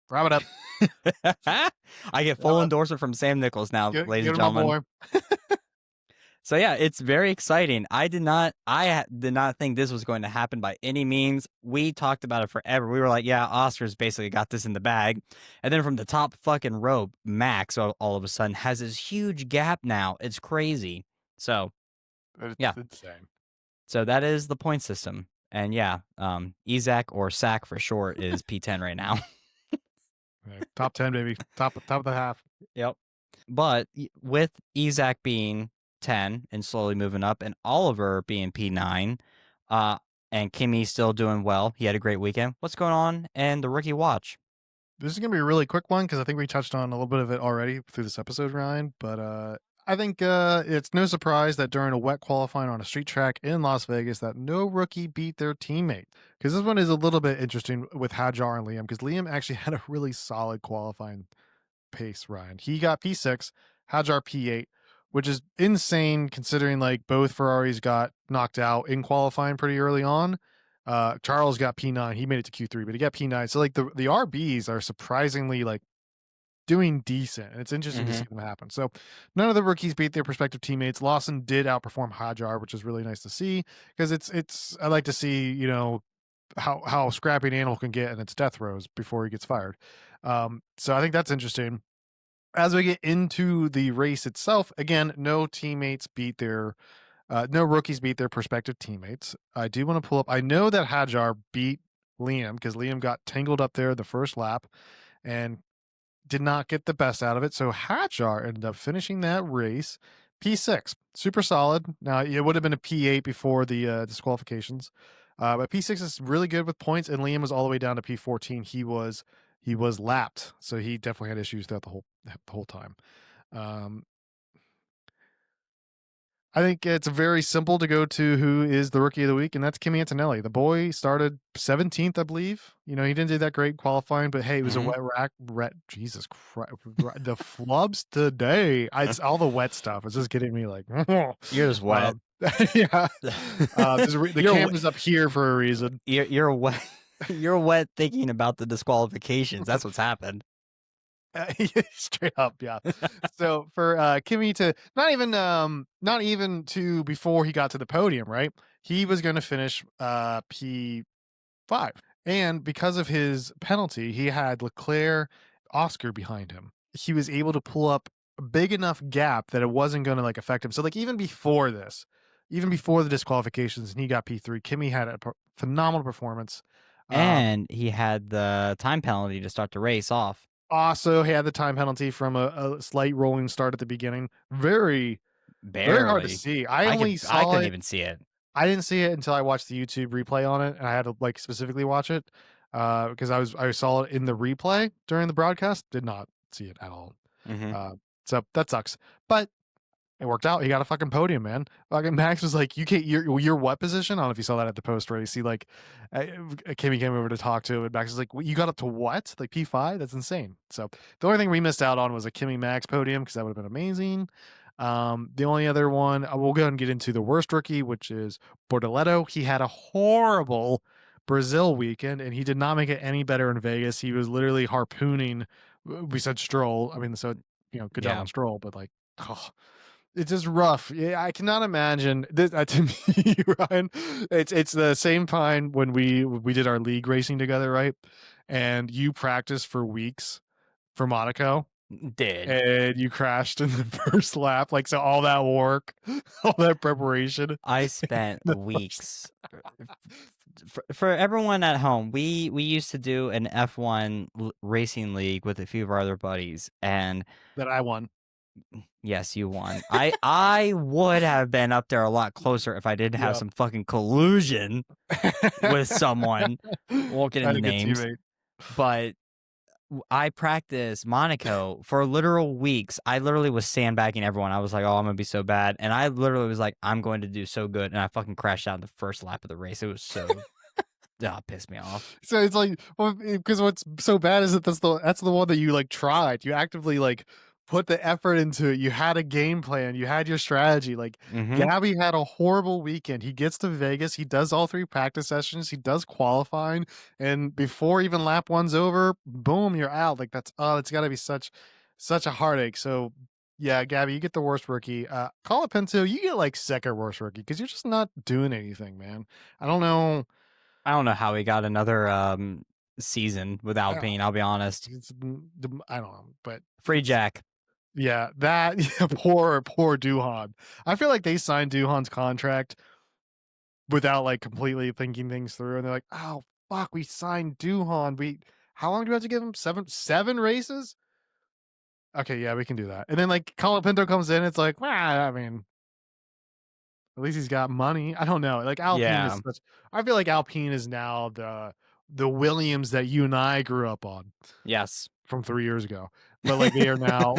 Speaker 1: Wrap it up.
Speaker 2: I get full endorsement from Sam Nichols now, ladies and gentlemen.
Speaker 1: My boy.
Speaker 2: So yeah, it's very exciting. I did not think this was going to happen by any means. We talked about it forever. We were like, yeah, Oscar's basically got this in the bag. And then from the top fucking rope, Max all of a sudden has this huge gap now. It's crazy. So yeah.
Speaker 1: Insane.
Speaker 2: So that is the point system. And yeah, Isaac, or Sack for short, is P10 right now.
Speaker 1: Top 10, baby. Top of the half.
Speaker 2: Yep. But with Isaac being 10 and slowly moving up, and Oliver being P9, and Kimmy's still doing well. He had a great weekend. What's going on in the rookie watch?
Speaker 1: This is gonna be a really quick one because I think we touched on a little bit of it already through this episode, Ryan. But I think it's no surprise that during a wet qualifying on a street track in Las Vegas, that no rookie beat their teammate. Because this one is a little bit interesting with Hadjar and Liam, because Liam actually had a really solid qualifying pace, Ryan. He got P6, Hadjar P8, which is insane considering like both Ferraris got knocked out in qualifying pretty early on. Charles got P9. He made it to Q3, but he got P9. So like the RBs are surprisingly like doing decent. And it's interesting to see
Speaker 2: Mhm.
Speaker 1: them happen. So none of the rookies beat their respective teammates. Lawson did outperform Hadjar, which is really nice to see because it's I like to see, you know, how scrappy an animal can get in its death throes before he gets fired. So I think that's interesting. As we get into the race itself, again, no rookies beat their prospective teammates. I do want to pull up. I know that Hadjar beat Liam because Liam got tangled up there the first lap and did not get the best out of it. So Hadjar ended up finishing that race P6, super solid. Now it would have been a P8 before the disqualifications, but P6 is really good with points. And Liam was all the way down to P14. He was lapped, so he definitely had issues throughout the whole time. Um, I think it's very simple to go to who is the rookie of the week, and that's Kimi Antonelli. The boy started 17th, I believe. You know, he didn't do that great qualifying, but hey, it was a
Speaker 2: Mhm.
Speaker 1: wet rack. Jesus Christ, the flubs today. It's all the wet stuff. It's just getting me like,
Speaker 2: You're just wet.
Speaker 1: um, yeah. The
Speaker 2: You're we
Speaker 1: camera's up here for a reason.
Speaker 2: you're wet. You're wet thinking about the disqualifications. That's what's happened.
Speaker 1: Straight up, yeah. So for Kimmy to not even to before he got to the podium, right? He was going to finish P5. And because of his penalty, he had Leclerc, Oscar behind him. He was able to pull up a big enough gap that it wasn't going to like affect him. So like even before this, even before the disqualifications and he got P3, Kimmy had a phenomenal performance. Um
Speaker 2: And he had the time penalty to start the race off.
Speaker 1: Also had the time penalty from a slight rolling start at the beginning. Very, very hard to
Speaker 2: Barely.
Speaker 1: see. I only
Speaker 2: I
Speaker 1: saw
Speaker 2: couldn't
Speaker 1: it.
Speaker 2: even see it.
Speaker 1: I didn't see it until I watched the YouTube replay on it, and I had to like specifically watch it because I saw it in the replay during the broadcast. Did not see it at all.
Speaker 2: Mhm.
Speaker 1: Uh, so that sucks. But it worked out. He got a fucking podium, man. Fucking Max was like, "You can't. Your what position?" I don't know if you saw that at the post where you see like, Kimmy came over to talk to him, and Max was like, "You got up to what? Like P5? That's insane." So the only thing we missed out on was a Kimmy Max podium because that would have been amazing. The only other one we'll go ahead and get into the worst rookie, which is Bortoletto. He had a horrible Brazil weekend, and he did not make it any better in Vegas. He was literally harpooning. We said Stroll. I mean, so good job
Speaker 2: Yeah.
Speaker 1: on Stroll, but like. Oh, it's just rough. Yeah, I cannot imagine this to me, Ryan. It's the same time when we did our league racing together, right? And you practiced for weeks for Monaco,
Speaker 2: Did.
Speaker 1: and you crashed in the first lap. Like so, all that work, all that preparation.
Speaker 2: I spent
Speaker 1: The first
Speaker 2: weeks for everyone at home. We used to do an F1 racing league with a few of our other buddies, and
Speaker 1: that I won.
Speaker 2: yes, you won. I would have been up there a lot closer if I didn't have
Speaker 1: Yeah,
Speaker 2: some fucking collusion with someone. Won't get
Speaker 1: I had
Speaker 2: into
Speaker 1: a good
Speaker 2: names,
Speaker 1: teammate.
Speaker 2: but I practiced Monaco for literal weeks. I literally was sandbagging everyone. I was like, "Oh, I'm gonna be so bad," and I literally was like, "I'm going to do so good," and I fucking crashed out in the first lap of the race. It was so it pissed me off.
Speaker 1: So it's like, well, because what's so bad is that that's the one that you like tried. You actively like put the effort into it. You had a game plan. You had your strategy. Like
Speaker 2: Mm-hmm.
Speaker 1: Gabby had a horrible weekend. He gets to Vegas. He does all three practice sessions. He does qualifying, and before even lap one's over, boom, you're out. Like it's got to be such a heartache. So. Yeah, Gabby, you get the worst rookie. Colapinto, you get like second worst rookie because you're just not doing anything, man. I don't know.
Speaker 2: I don't know how he got another season with
Speaker 1: I don't
Speaker 2: Alpine. I'll be honest.
Speaker 1: I don't know, but
Speaker 2: Free
Speaker 1: it's
Speaker 2: Jack.
Speaker 1: yeah, that yeah, poor Duhan. I feel like they signed Duhan's contract without like completely thinking things through, and they're like, "Oh fuck, we signed Duhan. We how long do we have to give him? Seven races? Okay, yeah, we can do that." And then like Colin Pinto comes in, it's like, I mean, At least he's got money. I don't know. Like Alpine
Speaker 2: Yeah.
Speaker 1: is such. I feel like Alpine is now the Williams that you and I grew up on
Speaker 2: Yes.
Speaker 1: from 3 years ago. But like they are now.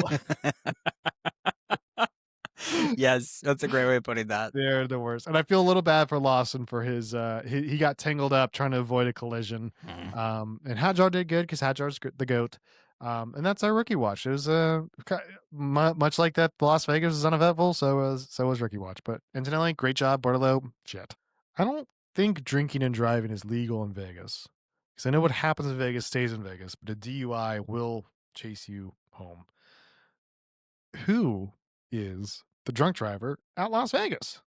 Speaker 2: Yes, that's a great way of putting that.
Speaker 1: They're the worst, and I feel a little bad for Lawson for his, he got tangled up trying to avoid a collision,
Speaker 2: Mm.
Speaker 1: and Hadjar did good because Hadjar's the GOAT, and that's our rookie watch. It was, much like that Las Vegas was uneventful, so was rookie watch, but Antonelli, great job, Bartolo, shit. I don't think drinking and driving is legal in Vegas, because I know what happens in Vegas stays in Vegas, but a DUI will chase you home. Who is the drunk driver at Las Vegas?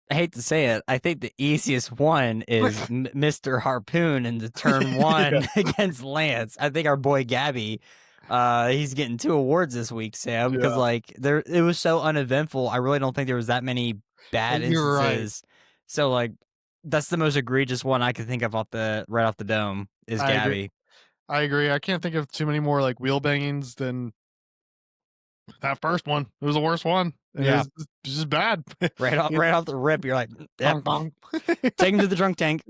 Speaker 2: I hate to say it, I think the easiest one is Mr. Harpoon in the turn
Speaker 1: Yeah.
Speaker 2: 1 against Lance. I think our boy Gabby, he's getting 2 awards this week, Sam, because
Speaker 1: Yeah.
Speaker 2: like it was so uneventful. I really don't think there was that many bad
Speaker 1: You're right.
Speaker 2: instances. So like that's the most egregious one I could think of right off the dome is
Speaker 1: I agree.
Speaker 2: Gabby.
Speaker 1: I agree. I can't think of too many more like wheel bangings than that first one. It was the worst one. And
Speaker 2: Yeah.
Speaker 1: it was just bad.
Speaker 2: Right off
Speaker 1: It
Speaker 2: right off the rip, you're like, yep,
Speaker 1: bong, bong.
Speaker 2: take him to the drunk tank.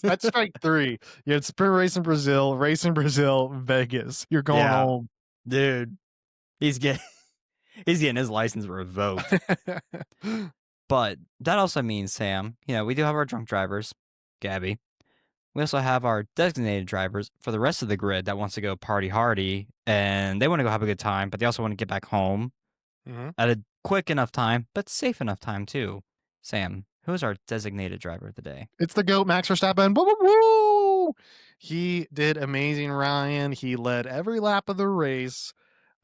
Speaker 1: That's strike 3. You had sprint race in Brazil, Vegas. You're going
Speaker 2: Yeah.
Speaker 1: home.
Speaker 2: Dude. He's getting his license revoked. But that also means, Sam, we do have our drunk drivers, Gabby. We also have our designated drivers for the rest of the grid that wants to go party hardy, and they want to go have a good time, but they also want to get back home
Speaker 1: Mhm.
Speaker 2: at a quick enough time, but safe enough time too. Sam, who is our designated driver of the day?
Speaker 1: It's the GOAT, Max Verstappen. Woo, woo, woo! He did amazing, Ryan. He led every lap of the race.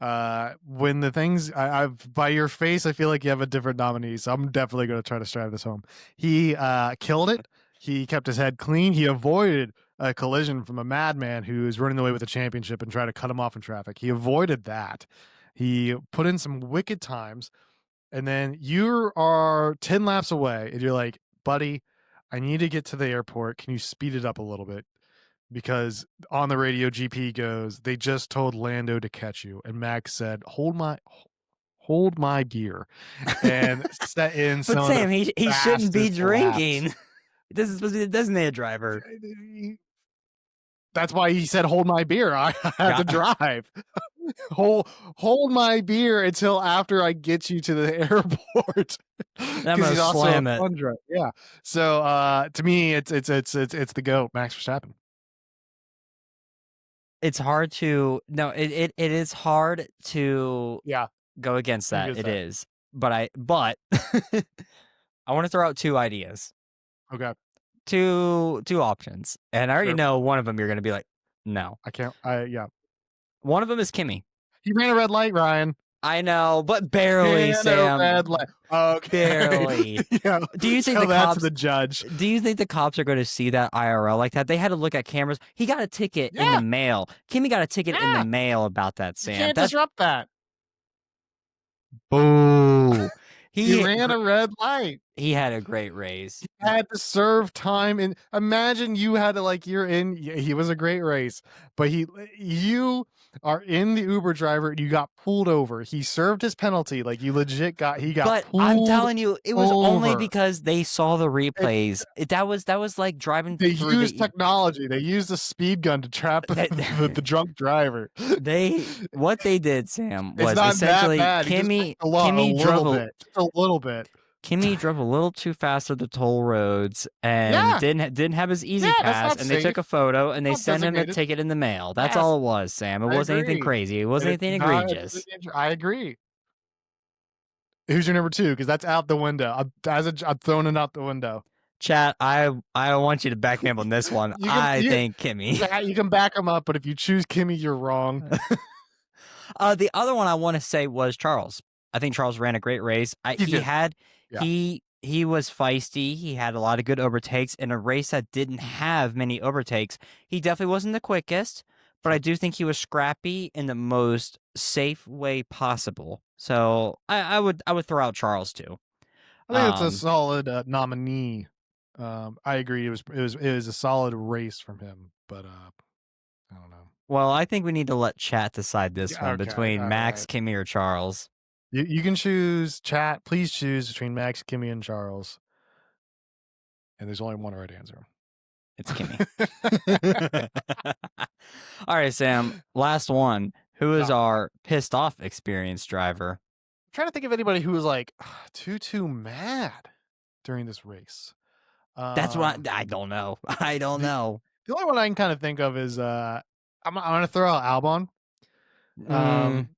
Speaker 1: When the things I've by your face, I feel like you have a different nominee, so I'm definitely going to try to drive this home. He killed it. He kept his head clean. He avoided a collision from a madman who is running away with the championship and trying to cut him off in traffic. He avoided that. He put in some wicked times. And then you are 10 laps away and you're like, buddy, I need to get to the airport. Can you speed it up a little bit? Because on the radio, GP goes, they just told Lando to catch you. And Max said, hold my beer and set in
Speaker 2: But
Speaker 1: some of
Speaker 2: Sam,
Speaker 1: the
Speaker 2: he shouldn't be
Speaker 1: fastest laps.
Speaker 2: drinking. This is supposed to be the designated driver.
Speaker 1: That's why he said, hold my beer. I have to
Speaker 2: Got-
Speaker 1: drive. hold my beer until after I get you to the airport.
Speaker 2: I'm
Speaker 1: Because
Speaker 2: gonna
Speaker 1: he's also
Speaker 2: slam
Speaker 1: a
Speaker 2: it.
Speaker 1: fun driver. Yeah. So to me, it's the GOAT, Max Verstappen.
Speaker 2: It's hard to it is hard to
Speaker 1: Yeah.
Speaker 2: go against
Speaker 1: I'm
Speaker 2: that.
Speaker 1: good
Speaker 2: It
Speaker 1: at that.
Speaker 2: is. But I want to throw out 2 ideas.
Speaker 1: Okay.
Speaker 2: Two options. And I already
Speaker 1: Sure.
Speaker 2: know one of them you're going to be like, "No."
Speaker 1: I can't. Yeah.
Speaker 2: One of them is Kimmy.
Speaker 1: He ran a red light, Ryan.
Speaker 2: I know, but barely,
Speaker 1: Ran
Speaker 2: Sam.
Speaker 1: a red light. Okay.
Speaker 2: Barely.
Speaker 1: Yeah.
Speaker 2: Do you think
Speaker 1: Tell
Speaker 2: the
Speaker 1: that
Speaker 2: cops
Speaker 1: to the judge?
Speaker 2: Do you think the cops are going to see that IRL like that? They had to look at cameras. He got a ticket in the
Speaker 1: Yeah.
Speaker 2: mail. Kimmy got a ticket in the
Speaker 1: Yeah.
Speaker 2: mail about that,
Speaker 1: You
Speaker 2: Sam.
Speaker 1: can't
Speaker 2: That's
Speaker 1: disrupt that.
Speaker 2: boo.
Speaker 1: He ran a red light.
Speaker 2: He had a great race.
Speaker 1: Had to serve time, and imagine you had to he was a great race, but you are in the Uber driver and you got pulled over. He served his penalty, like you legit he got
Speaker 2: But
Speaker 1: pulled
Speaker 2: I'm telling you, it was only
Speaker 1: over.
Speaker 2: because they saw the replays. That was like driving
Speaker 1: They
Speaker 2: through
Speaker 1: used technology. They used a speed gun to trap the drunk driver.
Speaker 2: what they did, Sam,
Speaker 1: It's
Speaker 2: was
Speaker 1: not that
Speaker 2: essentially
Speaker 1: bad. He just
Speaker 2: Kimmy
Speaker 1: breaks the law
Speaker 2: Kimmy drove
Speaker 1: just a little bit.
Speaker 2: Kimmy drove a little too fast through the toll roads and
Speaker 1: Yeah.
Speaker 2: didn't have his easy
Speaker 1: Yeah, that's
Speaker 2: pass,
Speaker 1: not
Speaker 2: and they took
Speaker 1: safe.
Speaker 2: a photo and they
Speaker 1: Not
Speaker 2: sent him a
Speaker 1: designated.
Speaker 2: ticket in the mail. That's
Speaker 1: Yes.
Speaker 2: all it was, Sam. It
Speaker 1: I
Speaker 2: wasn't anything
Speaker 1: agree.
Speaker 2: crazy. It wasn't
Speaker 1: It's
Speaker 2: anything
Speaker 1: not a
Speaker 2: egregious.
Speaker 1: designated. I agree. Who's your number 2? Because that's out the window. I'm throwing it out the window.
Speaker 2: Chat, I want you to back me up on this one. I think Kimmy.
Speaker 1: You can back him up, but if you choose Kimmy, you're wrong.
Speaker 2: The other one I want to say was Charles. I think Charles ran a great race. He was feisty. He had a lot of good overtakes in a race that didn't have many overtakes. He definitely wasn't the quickest, but I do think he was scrappy in the most safe way possible. So I would throw out Charles too.
Speaker 1: I think it's a solid nominee. I agree. It was a solid race from him, but I don't know.
Speaker 2: Well, I think we need to let chat decide this one
Speaker 1: Okay,
Speaker 2: between Max,
Speaker 1: alright.
Speaker 2: Kimmy, or Charles.
Speaker 1: You can choose chat. Please choose between Max, Kimmy, and Charles. And there's only one right answer.
Speaker 2: It's Kimmy. All right, Sam. Last one. Who is
Speaker 1: I'm
Speaker 2: our pissed off experienced driver?
Speaker 1: trying to think of anybody who was like too mad during this race.
Speaker 2: That's
Speaker 1: Um,
Speaker 2: what I don't know. I don't
Speaker 1: the
Speaker 2: know.
Speaker 1: the only one I can kind of think of is I'm gonna throw out Albon.
Speaker 2: Mm,
Speaker 1: Um,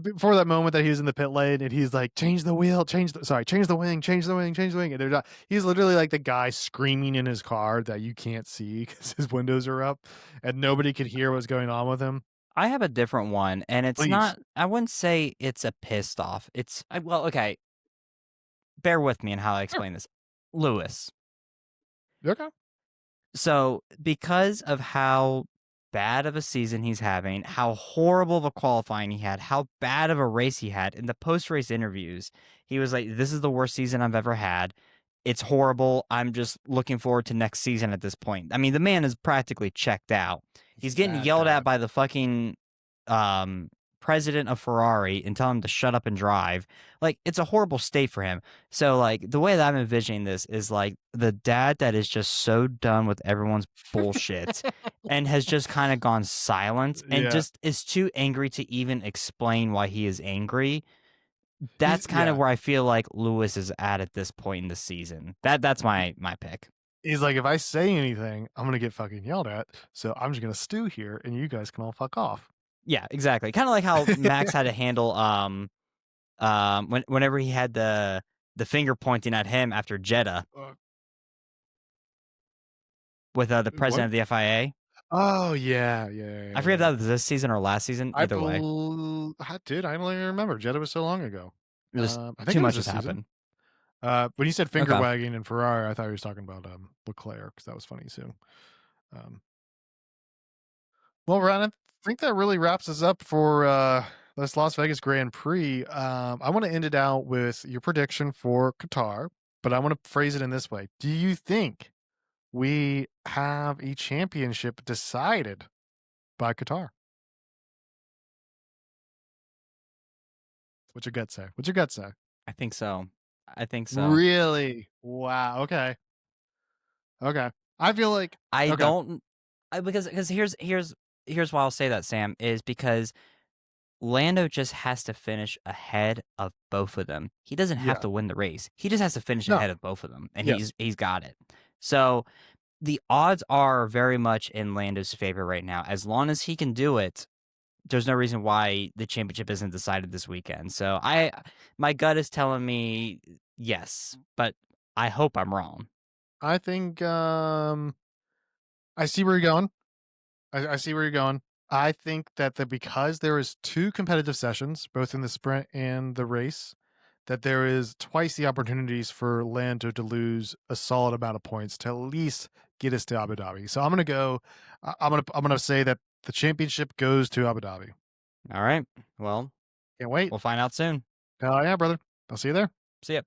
Speaker 1: Before that moment that he was in the pit lane and he's like, change the wheel, change the wing, change the wing, change the wing. And they're not, he's literally like the guy screaming in his car that you can't see because his windows are up and nobody could hear what's going on with him.
Speaker 2: I have a different one, and it's
Speaker 1: Please.
Speaker 2: not. I wouldn't say it's a pissed off. Well, okay. Bear with me in how I
Speaker 1: Sure.
Speaker 2: explain this. Lewis.
Speaker 1: Okay.
Speaker 2: So, because of how bad of a season he's having, how horrible of a qualifying he had, how bad of a race he had, in the post race interviews, he was like, "This is the worst season I've ever had. It's horrible. I'm just looking forward to next season at this point." I mean, the man is practically checked out. He's
Speaker 1: He's
Speaker 2: getting
Speaker 1: that
Speaker 2: yelled at
Speaker 1: bad.
Speaker 2: by the fucking um, president of Ferrari and telling him to shut up and drive. Like, it's a horrible state for him. So, like, the way that I'm envisioning this is like the dad that is just so done with everyone's bullshit and has just kind of gone silent and
Speaker 1: Yeah.
Speaker 2: just is too angry to even explain why he is angry.
Speaker 1: He's
Speaker 2: That's kind of
Speaker 1: yeah.
Speaker 2: where I feel like Lewis is at this point in the season. That's my pick.
Speaker 1: He's like, if I say anything, I'm gonna get fucking yelled at. So I'm just gonna stew here and you guys can all fuck off.
Speaker 2: Yeah, exactly. Kind of like how Max had to handle whenever he had the finger pointing at him after Jeddah
Speaker 1: Uh,
Speaker 2: with the
Speaker 1: what?
Speaker 2: president of the FIA.
Speaker 1: Oh yeah, yeah,
Speaker 2: I
Speaker 1: yeah,
Speaker 2: forget if
Speaker 1: yeah.
Speaker 2: that was this season or last season. Either way,
Speaker 1: I don't even remember. Jeddah was so long ago.
Speaker 2: just
Speaker 1: I think
Speaker 2: too
Speaker 1: it was
Speaker 2: much has
Speaker 1: this season.
Speaker 2: happened.
Speaker 1: When you said finger
Speaker 2: Okay.
Speaker 1: wagging and Ferrari, I thought he was talking about Leclerc because that was funny too. Um, well, Ryan, I think that really wraps us up for this Las Vegas Grand Prix. I want to end it out with your prediction for Qatar, but I want to phrase it in this way: do you think we have a championship decided by Qatar? What's your gut say? What's your gut say?
Speaker 2: I think so. I think so.
Speaker 1: Really? Wow. Okay. Okay. I feel like
Speaker 2: I
Speaker 1: okay.
Speaker 2: don't because here's why I'll say that, Sam, is because Lando just has to finish ahead of both of them. He doesn't have
Speaker 1: Yeah.
Speaker 2: to win the race. He just has to finish
Speaker 1: No.
Speaker 2: ahead of both of them, and
Speaker 1: Yes.
Speaker 2: he's got it. So the odds are very much in Lando's favor right now. As long as he can do it, there's no reason why the championship isn't decided this weekend. So my gut is telling me yes, but I hope I'm wrong.
Speaker 1: I think I see where you're going. I see where you're going. I think that because there is two competitive sessions, both in the sprint and the race, that there is twice the opportunities for Lando to lose a solid amount of points to at least get us to Abu Dhabi. So I'm gonna go. I'm gonna say that the championship goes to Abu Dhabi.
Speaker 2: All right. Well,
Speaker 1: Can't wait.
Speaker 2: we'll find out soon.
Speaker 1: Hell yeah, brother. I'll see you there.
Speaker 2: See ya.